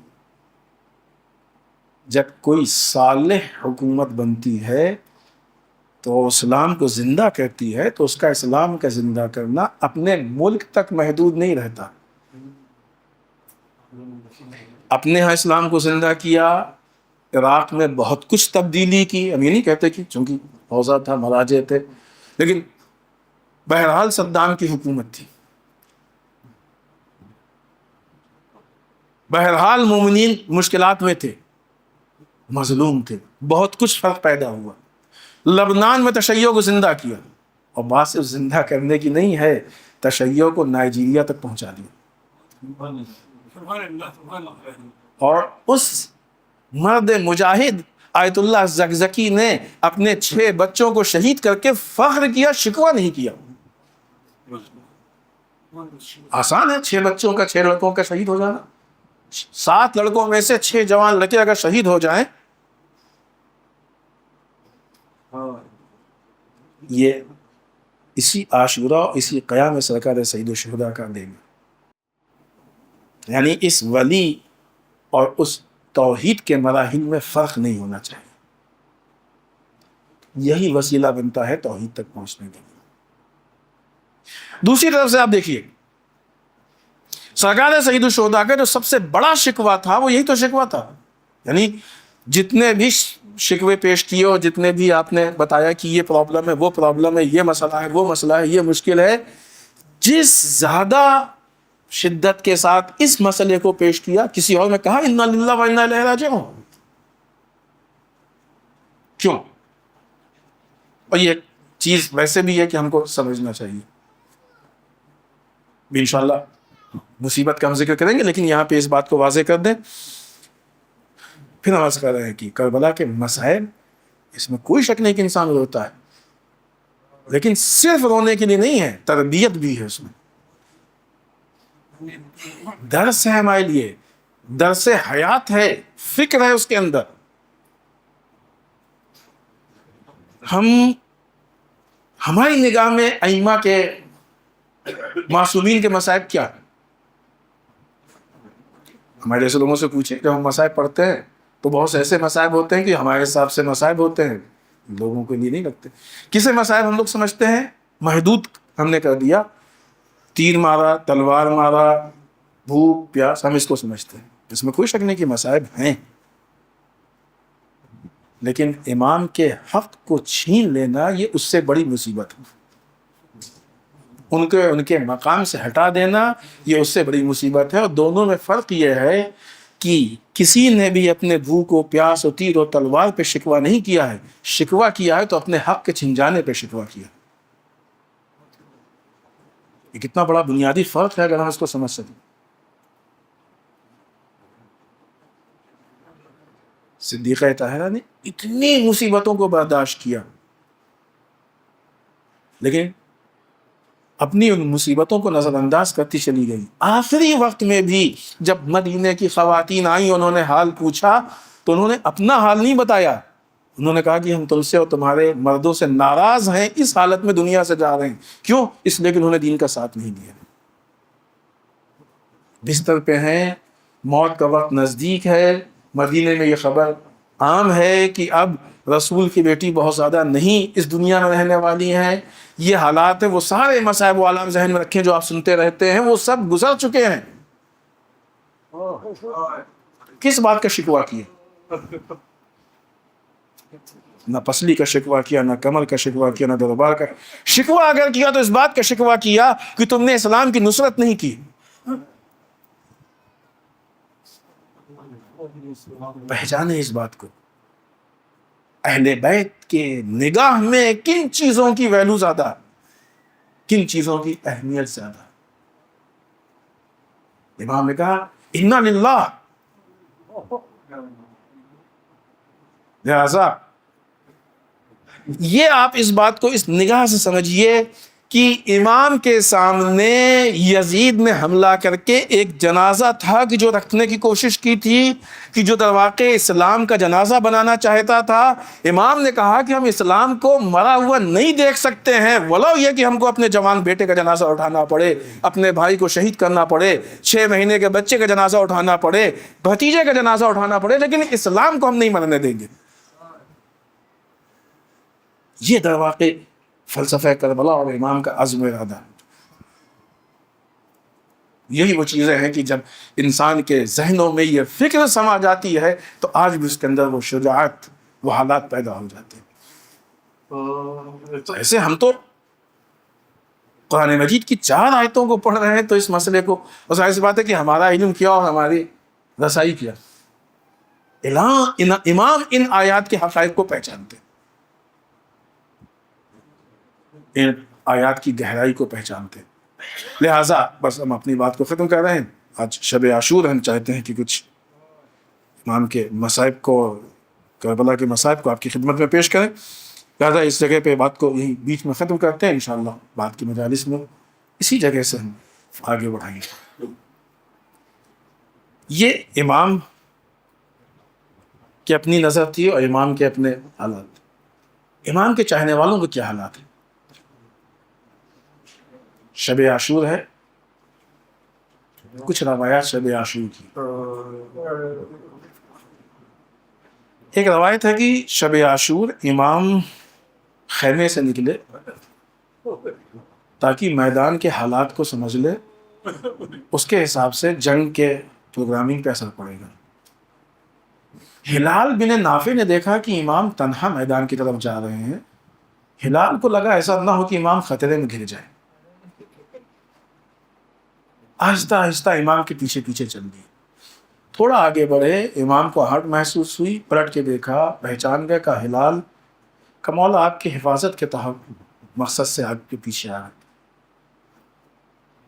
A: جب کوئی صالح حکومت بنتی ہے تو اسلام کو زندہ کرتی ہے تو اس کا اسلام کا زندہ کرنا اپنے ملک تک محدود نہیں رہتا. اپنے ہاں اسلام کو زندہ کیا، عراق میں بہت کچھ تبدیلی کی. ہم یہ نہیں کہتے کہ چونکہ حوزہ تھا، مراجع تھے، لیکن بہرحال صدام کی حکومت تھی. بہرحال مومنین مشکلات میں تھے، مظلوم تھے، بہت کچھ فرق پیدا ہوا. لبنان میں تشیع کو زندہ کیا، اور بات صرف زندہ کرنے کی نہیں ہے، تشیع کو نائجیریا تک پہنچا دیا. اور اس مرد مجاہد آیت اللہ زکزکی نے اپنے 6 بچوں کو شہید کر کے فخر کیا، شکوہ نہیں کیا. آسان ہے 6 بچوں کا، 6 لڑکوں کا شہید ہو جانا. 7 لڑکوں میں سے 6 جوان لڑکے اگر شہید ہو جائیں، یہ اسی عاشورہ، اسی قیام سرکار سید الشہداء کا دیں گے. یعنی اس ولی اور اس توحید کے مراحل میں فرق نہیں ہونا چاہیے. یہی وسیلہ بنتا ہے توحید تک پہنچنے کے لیے. دوسری طرف سے آپ دیکھیے سرکار سید الشہداء کا جو سب سے بڑا شکوہ تھا وہ یہی تو شکوہ تھا. یعنی جتنے بھی شکوے پیش کیے اور جتنے بھی آپ نے بتایا کہ یہ پرابلم ہے، وہ پرابلم ہے، یہ مسئلہ ہے، وہ مسئلہ ہے، یہ مشکل ہے، جس زیادہ شدت کے ساتھ اس مسئلے کو پیش کیا، کسی اور میں کہا انا للہ و انا الیہ راجعون. کیوں؟ اور یہ چیز ویسے بھی ہے کہ ہم کو سمجھنا چاہیے. انشاءاللہ مصیبت کا ہم ذکر کریں گے، لیکن یہاں پہ اس بات کو واضح کر دیں. پھر ہم عرض کر رہے ہیں کہ کربلا کے مسائل، اس میں کوئی شک نہیں کہ انسان روتا ہے، لیکن صرف رونے کے لیے نہیں ہے، تربیت بھی ہے اس میں. درس ہے ہمارے لیے، درس حیات ہے، فکر ہے اس کے اندر. ہماری نگاہ میں ائمہ کے، معصومین کے مصائب کیا ہے؟ ہمارے جیسے لوگوں سے پوچھیں، جب ہم مصائب پڑھتے ہیں تو بہت سے ایسے مصائب ہوتے ہیں کہ ہمارے حساب سے مصائب ہوتے ہیں، لوگوں کو لیے نہیں لگتے. کسے مصائب ہم لوگ سمجھتے ہیں؟ محدود ہم نے کر دیا، تیر مارا، تلوار مارا، بھوک پیاس، ہم اس کو سمجھتے ہیں. اس میں کوئی شک نہیں کہ مصائب ہیں، لیکن امام کے حق کو چھین لینا یہ اس سے بڑی مصیبت ہے. ان کے مقام سے ہٹا دینا یہ اس سے بڑی مصیبت ہے. اور دونوں میں فرق یہ ہے کہ کسی نے بھی اپنے بھوک و پیاس و تیر و تلوار پہ شکوہ نہیں کیا ہے، شکوہ کیا ہے تو اپنے حق کے چھن جانے پہ شکوہ کیا. یہ کتنا بڑا بنیادی فرق ہے اگر ہم اس کو سمجھ سکیں. صدیقہ طاہرہ نے اتنی مصیبتوں کو برداشت کیا، لیکن اپنی ان مصیبتوں کو نظر انداز کرتی چلی گئی. آخری وقت میں بھی جب مدینے کی خواتین آئیں، انہوں نے حال پوچھا تو انہوں نے اپنا حال نہیں بتایا. انہوں نے کہا کہ ہم تم سے اور تمہارے مردوں سے ناراض ہیں، اس حالت میں دنیا سے جا رہے ہیں. کیوں؟ اس لیے کہ انہوں نے دین کا ساتھ نہیں دیا. بستر پہ ہیں، موت کا وقت نزدیک ہے، مدینے میں یہ خبر عام ہے کہ اب رسول کی بیٹی بہت زیادہ نہیں اس دنیا میں رہنے والی ہیں. یہ حالات ہیں، وہ سارے مصائب و آلام ذہن میں رکھیں جو آپ سنتے رہتے ہیں، وہ سب گزر چکے ہیں. کس بات کا شکوہ کیا؟ نہ پسلی کا شکوہ کیا، نہ کمر کا شکوہ کیا، نہ دربار کا شکوہ. اگر کیا تو اس بات کا شکوہ کیا کہ تم نے اسلام کی نصرت نہیں کی. پہچانے اس بات کو. اہل بیت کے نگاہ میں کن چیزوں کی ویلو زیادہ، کن چیزوں کی اہمیت زیادہ؟ امام نے کہا انا للہ. لہذا یہ آپ اس بات کو اس نگاہ سے سمجھیے کہ امام کے سامنے یزید نے حملہ کر کے ایک جنازہ تھا کہ جو رکھنے کی کوشش کی تھی، کہ جو در واقع اسلام کا جنازہ بنانا چاہتا تھا. امام نے کہا کہ ہم اسلام کو مرا ہوا نہیں دیکھ سکتے ہیں، ولو یہ کہ ہم کو اپنے جوان بیٹے کا جنازہ اٹھانا پڑے، اپنے بھائی کو شہید کرنا پڑے، 6 مہینے کے بچے کا جنازہ اٹھانا پڑے، بھتیجے کا جنازہ اٹھانا پڑے، لیکن اسلام کو ہم نہیں مرنے دیں گے. یہ در واقع فلسفہ کربلا اور امام کا عزم و ارادہ. یہی وہ چیزیں ہیں کہ جب انسان کے ذہنوں میں یہ فکر سما جاتی ہے تو آج بھی اس کے اندر وہ شجاعت، وہ حالات پیدا ہو جاتے ہیں. ایسے ہم تو قرآن مجید کی 4 آیتوں کو پڑھ رہے ہیں تو اس مسئلے کو، اور ظاہر سی بات ہے کہ ہمارا علم کیا اور ہماری رسائی کیا. امام ان آیات کے حقائق کو پہچانتے، ان آیات کی گہرائی کو پہچانتے. لہٰذا بس ہم اپنی بات کو ختم کر رہے ہیں. آج شب عاشور، ہم چاہتے ہیں کہ کچھ امام کے مصائب کو، کربلا کے مصائب کو آپ کی خدمت میں پیش کریں. لہٰذا اس جگہ پہ بات کو یہیں بیچ میں ختم کرتے ہیں. انشاءاللہ بعد کی مجالس میں اسی جگہ سے ہم آگے بڑھائیں گے. یہ امام کی اپنی نظر تھی اور امام کے اپنے حالات. امام کے چاہنے والوں کے کیا حالات ہیں؟ شب عاشور ہے، کچھ روایات شب عاشور کی. ایک روایت ہے کہ شب عاشور امام خیمے سے نکلے تاکہ میدان کے حالات کو سمجھ لے، اس کے حساب سے جنگ کے پروگرامنگ پہ اثر پڑے گا. ہلال بن نافع نے دیکھا کہ امام تنہا میدان کی طرف جا رہے ہیں. ہلال کو لگا ایسا نہ ہو کہ امام خطرے میں گھر جائے. آہستہ آہستہ امام کے پیچھے پیچھے چل دی. تھوڑا آگے بڑھے، امام کو ہٹ محسوس ہوئی، پلٹ کے دیکھا، پہچان گئے کہ ہلال کا مولا آپ کی حفاظت کے تحت مقصد سے آپ کے پیچھے آ گئے.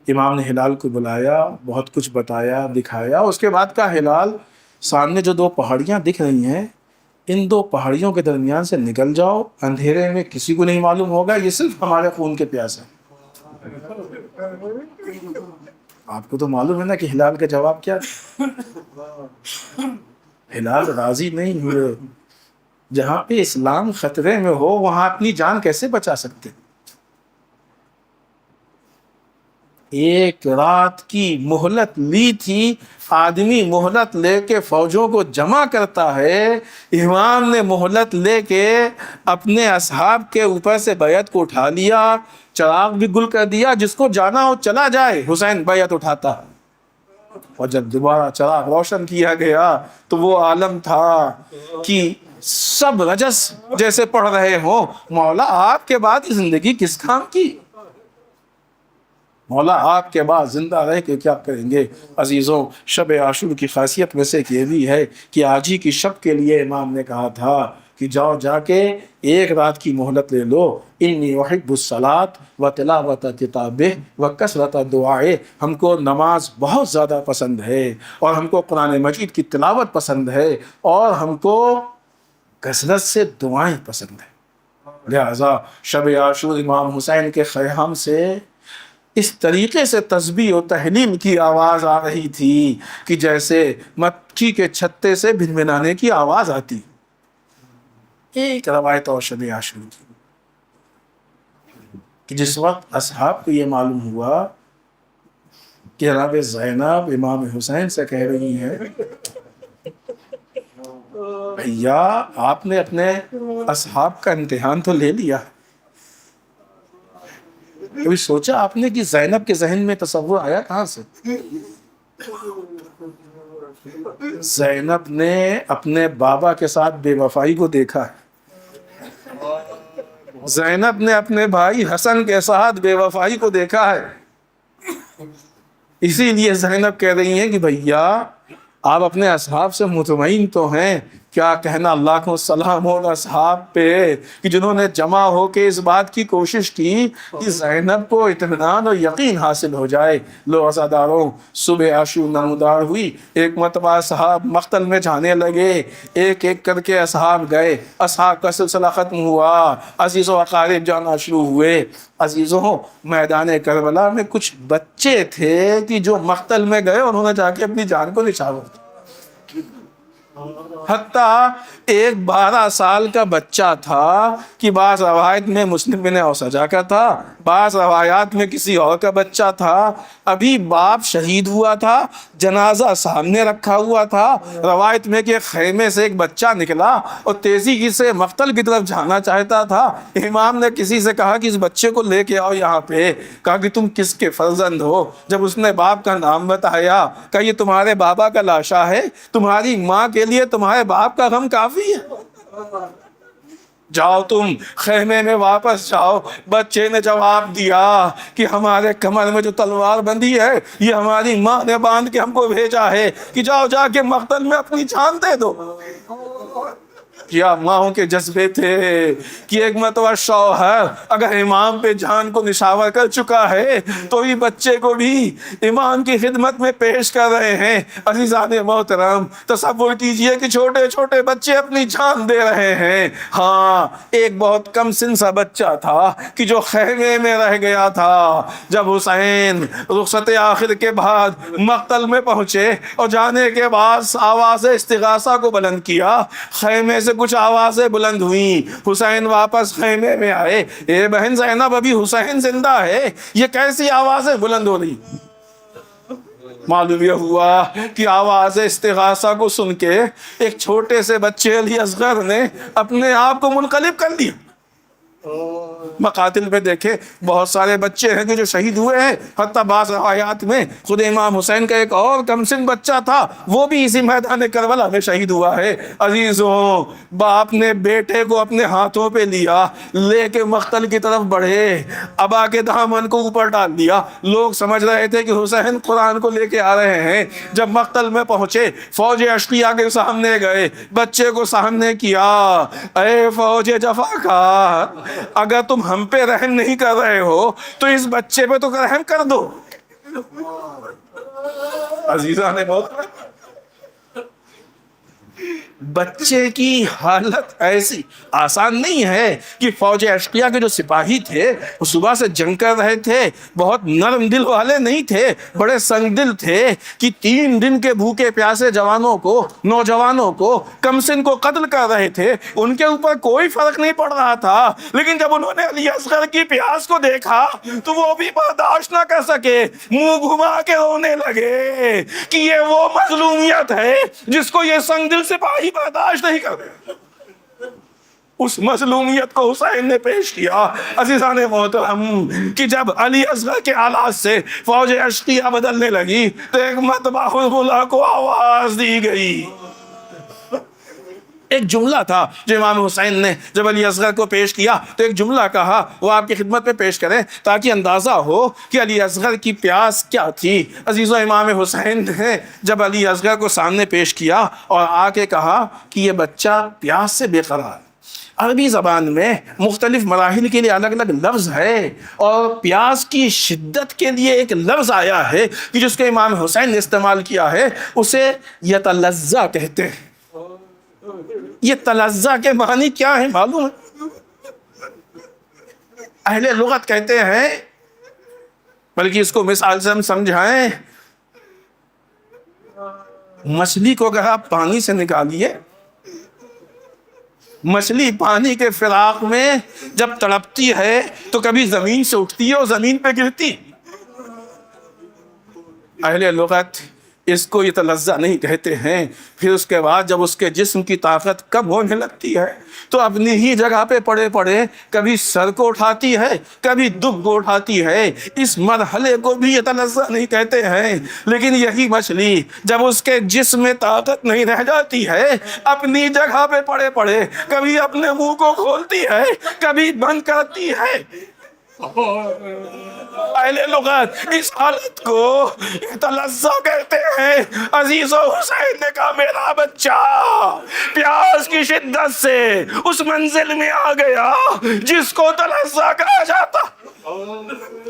A: امام نے ہلال کو بلایا، بہت کچھ بتایا، دکھایا. اس کے بعد کا ہلال سامنے جو 2 پہاڑیاں دکھ رہی ہیں، ان 2 پہاڑیوں کے درمیان سے نکل جاؤ، اندھیرے میں کسی کو نہیں معلوم ہوگا، یہ صرف ہمارے خون کے پیاس ہے. آپ کو تو معلوم ہے نا کہ ہلال کا جواب کیا تھا. ہلال راضی نہیں ہوئے. جہاں پہ اسلام خطرے میں ہو وہاں اپنی جان کیسے بچا سکتے؟ ایک رات کی مہلت لی تھی. آدمی مہلت لے کے فوجوں کو جمع کرتا ہے. امام نے مہلت لے کے اپنے اصحاب کے اوپر سے بیعت کو اٹھا لیا، چراغ بھی گل کر دیا، جس کو جانا ہو چلا جائے. حسین بیعت اٹھاتا، اور جب دوبارہ چراغ روشن کیا گیا تو وہ عالم تھا کہ سب رجس جیسے پڑھ رہے ہوں، مولا آپ کے بعد زندگی کس کام کی؟ مولا آپ کے بعد زندہ رہ کے کیا کریں گے؟ عزیزوں، شب عاشور کی خاصیت میں سے یہ بھی ہے کہ آج ہی کی شب کے لیے امام نے کہا تھا کہ کہ جاؤ جا کے ایک رات کی مہلت لے لو. انی احب الصلاۃ و تلاوت کتابہ و کثرت دعائے. ہم کو نماز بہت زیادہ پسند ہے اور ہم کو قرآن مجید کی تلاوت پسند ہے اور ہم کو کثرت سے دعائیں پسند ہیں. لہذا شب عاشور امام حسین کے خیام سے اس طریقے سے تسبیح و تحلیل کی آواز آ رہی تھی کہ جیسے مکھی کے چھتے سے بھنبھنانے کی آواز آتی. ایک روایت اور شب عاشور کی کہ جس وقت اصحاب کو یہ معلوم ہوا کہ جناب زینب امام حسین سے کہہ رہی ہے بھیا آپ نے اپنے اصحاب کا امتحان تو لے لیا. کبھی سوچا آپ نے کہ زینب کے ذہن میں تصور آیا کہاں سے؟ زینب نے اپنے بابا کے ساتھ بے وفائی کو دیکھا ہے. زینب نے اپنے بھائی حسن کے ساتھ بے وفائی کو دیکھا ہے. اسی لیے زینب کہہ رہی ہیں کہ بھیا آپ اپنے اصحاب سے مطمئن تو ہیں. کیا کہنا اللہ کو سلام ہو اصحاب پہ کہ جنہوں نے جمع ہو کے اس بات کی کوشش کی کہ زینب کو اطمینان اور یقین حاصل ہو جائے. لو عزاداروں صبح عاشور نمودار ہوئی. ایک مرتبہ اصحاب مقتل میں جانے لگے. ایک ایک کر کے اصحاب گئے. اصحاب کا سلسلہ ختم ہوا. عزیز و اقارب جانا شروع ہوئے. عزیزوں میدان کربلا میں کچھ بچے تھے کہ جو مقتل میں گئے انہوں نے جا کے اپنی جان کو نچھاور کیا. حتیٰ ایک 12 سال کا بچہ تھا کہ بعض روایت میں مسلم بن اوسجا کا تھا, بعض روایات میں کسی اور کا بچہ تھا. ابھی باپ شہید ہوا تھا, جنازہ سامنے رکھا ہوا تھا. روایت میں کہ خیمے سے ایک بچہ نکلا اور تیزی سے مقتل کی طرف جانا چاہتا تھا. امام نے کسی سے کہا کہ اس بچے کو لے کے آؤ یہاں پہ. کہا کہ تم کس کے فرزند ہو؟ جب اس نے باپ کا نام بتایا کہا یہ تمہارے بابا کا لاشا ہے, تمہاری ماں کے لیے تمہارے باپ کا غم کافی ہے, جاؤ تم خیمے میں واپس جاؤ. بچے نے جواب دیا کہ ہمارے کمر میں جو تلوار بندھی ہے یہ ہماری ماں نے باندھ کے ہم کو بھیجا ہے کہ جاؤ جا کے مقتل میں اپنی جان دے دو. کیا ماؤں کے جذبے تھے کہ ایک مرتبہ شوہر اگر امام پہ جان کو نشاور کر چکا ہے تو یہ بچے کو بھی امام کی خدمت میں پیش کر رہے ہیں. عزیزان محترم تصور کیجئے کہ چھوٹے چھوٹے بچے اپنی جان دے رہے ہیں. ہاں ایک بہت کم سن سا بچہ تھا کہ جو خیمے میں رہ گیا تھا. جب حسین رخصت آخر کے بعد مقتل میں پہنچے اور جانے کے بعد آواز استغاثہ کو بلند کیا, خیمے سے کچھ آوازیں بلند ہوئیں. حسین واپس خیمے میں آئے. اے بہن زینب ابھی حسین زندہ ہے, یہ کیسی آوازیں بلند ہو رہی؟ معلوم یہ ہوا کہ آواز استغاثہ کو سن کے ایک چھوٹے سے بچے علی اصغر نے اپنے آپ کو منقلب کر دیا. مقاتل پہ دیکھے بہت سارے بچے ہیں کہ جو شہید ہوئے ہیں. حتیٰ بعض روایات میں خود امام حسین کا ایک اور کم سن بچہ تھا, وہ بھی اسی میدان کربلا میں شہید ہوا ہے. عزیزوں باپ نے بیٹے کو اپنے ہاتھوں پہ لیا, لے کے مقتل کی طرف بڑھے, ابا کے دامن کو اوپر ڈال دیا. لوگ سمجھ رہے تھے کہ حسین قرآن کو لے کے آ رہے ہیں. جب مقتل میں پہنچے فوج اشقیاء کے سامنے گئے, بچے کو سامنے کیا. اے فوج جفاکار, اگر تم ہم پہ رحم نہیں کر رہے ہو تو اس بچے پہ تو رحم کر دو. عزیزان نے بہت بچے کی حالت ایسی آسان نہیں ہے کہ فوج اشقیاء کے جو سپاہی تھے وہ صبح سے جنگ کر رہے تھے, بہت نرم دل والے نہیں تھے, بڑے سنگ دل تھے کہ 3 دن کے بھوکے پیاسے جوانوں کو, نوجوانوں کو, کمسن کو قتل کر رہے تھے. ان کے اوپر کوئی فرق نہیں پڑ رہا تھا, لیکن جب انہوں نے علی اصغر کی پیاس کو دیکھا تو وہ بھی برداشت نہ کر سکے, منہ گھما کے رونے لگے کہ یہ وہ مظلومیت ہے جس کو یہ سنگ دل سپاہی برداشت نہیں کر رہے. اس مظلومیت کو حسین نے پیش کیا. عزیزان محترم کہ جب علی اصغر کے آلات سے فوج اشقیاء بدلنے لگی تو ایک مرتبہ حزب کو آواز دی گئی. ایک جملہ تھا جو امام حسین نے جب علی اصغر کو پیش کیا تو ایک جملہ کہا, وہ آپ کی خدمت میں پیش کریں تاکہ اندازہ ہو کہ علی اصغر کی پیاس کیا تھی. عزیزو امام حسین نے جب علی اصغر کو سامنے پیش کیا اور آ کے کہا کہ یہ بچہ پیاس سے بے قرار ہے, عربی زبان میں مختلف مراحل کے لیے الگ الگ لفظ ہے، اور پیاس کی شدت کے لیے ایک لفظ آیا ہے کہ جس کو امام حسین نے استعمال کیا ہے، اسے یتلظا کہتے ہیں۔ یہ تلظا کے معنی کیا ہے معلوم ہے؟ اہل لغت کہتے ہیں، بلکہ اس کو مثال سے ہم سمجھائیں، مچھلی کو اگر آپ پانی سے نکالیے، مچھلی پانی کے فراق میں جب تڑپتی ہے تو کبھی زمین سے اٹھتی ہے اور زمین پہ گرتی۔ اہل لغت اس کو یتلظا نہیں کہتے ہیں۔ پھر اس کے بعد جب اس کے جسم کی طاقت کم ہونے لگتی ہے تو اپنی ہی جگہ پہ پڑے پڑے کبھی سر کو اٹھاتی ہے، کبھی دم کو اٹھاتی ہے۔ اس مرحلے کو بھی یتلظا نہیں کہتے ہیں۔ لیکن یہی مچھلی جب اس کے جسم میں طاقت نہیں رہ جاتی ہے، اپنی جگہ پہ پڑے پڑے کبھی اپنے منہ کو کھولتی ہے، کبھی بند کرتی ہے۔ اہل لغت اس حالت کو یتلظا کہتے ہیں۔ عزیز و حسین نے کہا میرا بچہ پیاس کی شدت سے اس منزل میں آ گیا جس کو تلظا کہا جاتا۔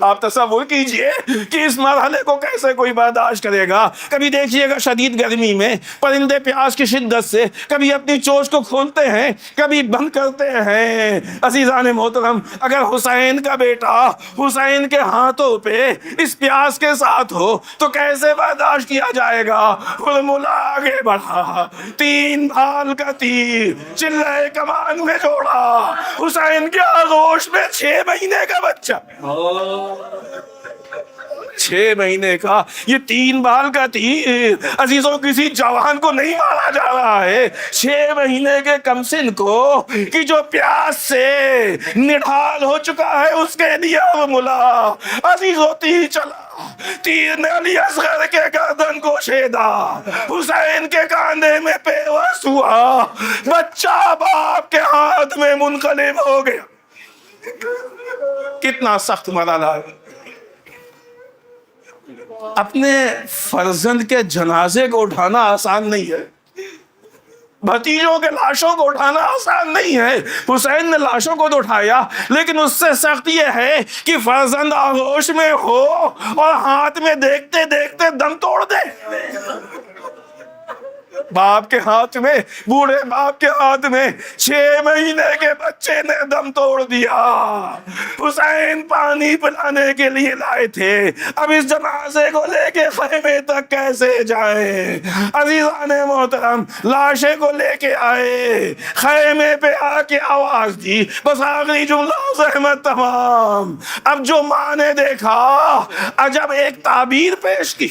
A: آپ تصور کیجئے کہ اس مرحلے کو کیسے کوئی برداشت کرے گا۔ کبھی دیکھیے گا شدید گرمی میں پرندے پیاس کی شدت سے کبھی اپنی چونچ کو کھولتے ہیں، کبھی بند کرتے ہیں۔ عزیزان محترم، اگر حسین کا بیٹا حسین کے ہاتھوں پہ اس پیاس کے ساتھ ہو تو کیسے برداشت کیا جائے گا۔ ہرملا آگے بڑھا، 3 بھال کا تیر چلے کمان میں جوڑا، حسین کے آغوش میں 6 مہینے کا بچہ، 6 مہینے کا یہ 3 بال کا تیر عزیزوں کسی جوان کو نہیں مارا جا رہا ہے، 6 مہینے کے کمسن کو کہ جو پیاس سے نڈھال ہو چکا ہے اس کے لیے ہرملا۔ عزیزوں تیر چلا، تیر نے علی اصغر کے گردن کو چھیدا، حسین کے کاندھے میں پیوست ہوا، بچہ باپ کے ہاتھ میں منقلب ہو گیا۔ کتنا سخت مرحلہ ہے۔ اپنے فرزند کے جنازے کو اٹھانا آسان نہیں ہے، بھتیجوں کے لاشوں کو اٹھانا آسان نہیں ہے۔ حسین نے لاشوں کو تو اٹھایا، لیکن اس سے سخت یہ ہے کہ فرزند آغوش میں ہو اور ہاتھ میں دیکھتے دیکھتے دم توڑ دے۔ باپ کے ہاتھ میں، بوڑھے باپ کے ہاتھ میں 6 مہینے کے بچے نے دم توڑ دیا۔ حسین پانی پلانے کے لیے لائے تھے، اب اس جنازے کو لے کے خیمے تک کیسے جائیں؟ عزیزان محترم لاشے کو لے کے آئے، خیمے پہ آ کے آواز دی، بس آخری جملہ زحمت تمام۔ اب جو ماں نے دیکھا عجب ایک تعبیر پیش کی،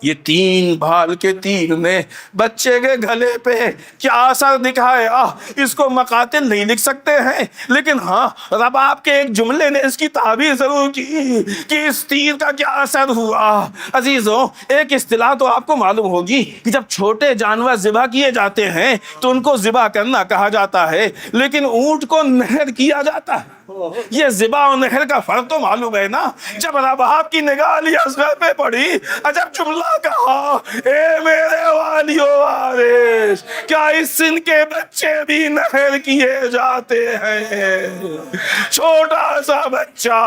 A: یہ 3 بھال کے تیر نے بچے کے گلے پہ کیا اثر دکھایا اس کو مقاتل نہیں لکھ سکتے ہیں، لیکن ہاں رباب کے ایک جملے نے اس کی تعبیر ضرور کی کہ اس تیر کا کیا اثر ہوا۔ عزیزوں ایک اصطلاح تو آپ کو معلوم ہوگی کہ جب چھوٹے جانور ذبح کیے جاتے ہیں تو ان کو ذبح کرنا کہا جاتا ہے، لیکن اونٹ کو نہر کیا جاتا ہے۔ یہ ذبح اور نہر کا فرق تو معلوم ہے نا۔ جب رباب کی نگاہ علی اصغر پہ پڑی، عجب جملہ کہا، اے میرے والیو وارث، کیا اس سن کے بچے بھی نہر کیے جاتے ہیں؟ چھوٹا سا بچہ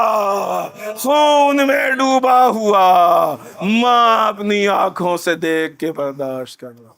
A: خون میں ڈوبا ہوا، ماں اپنی آنکھوں سے دیکھ کے برداشت کر رہا۔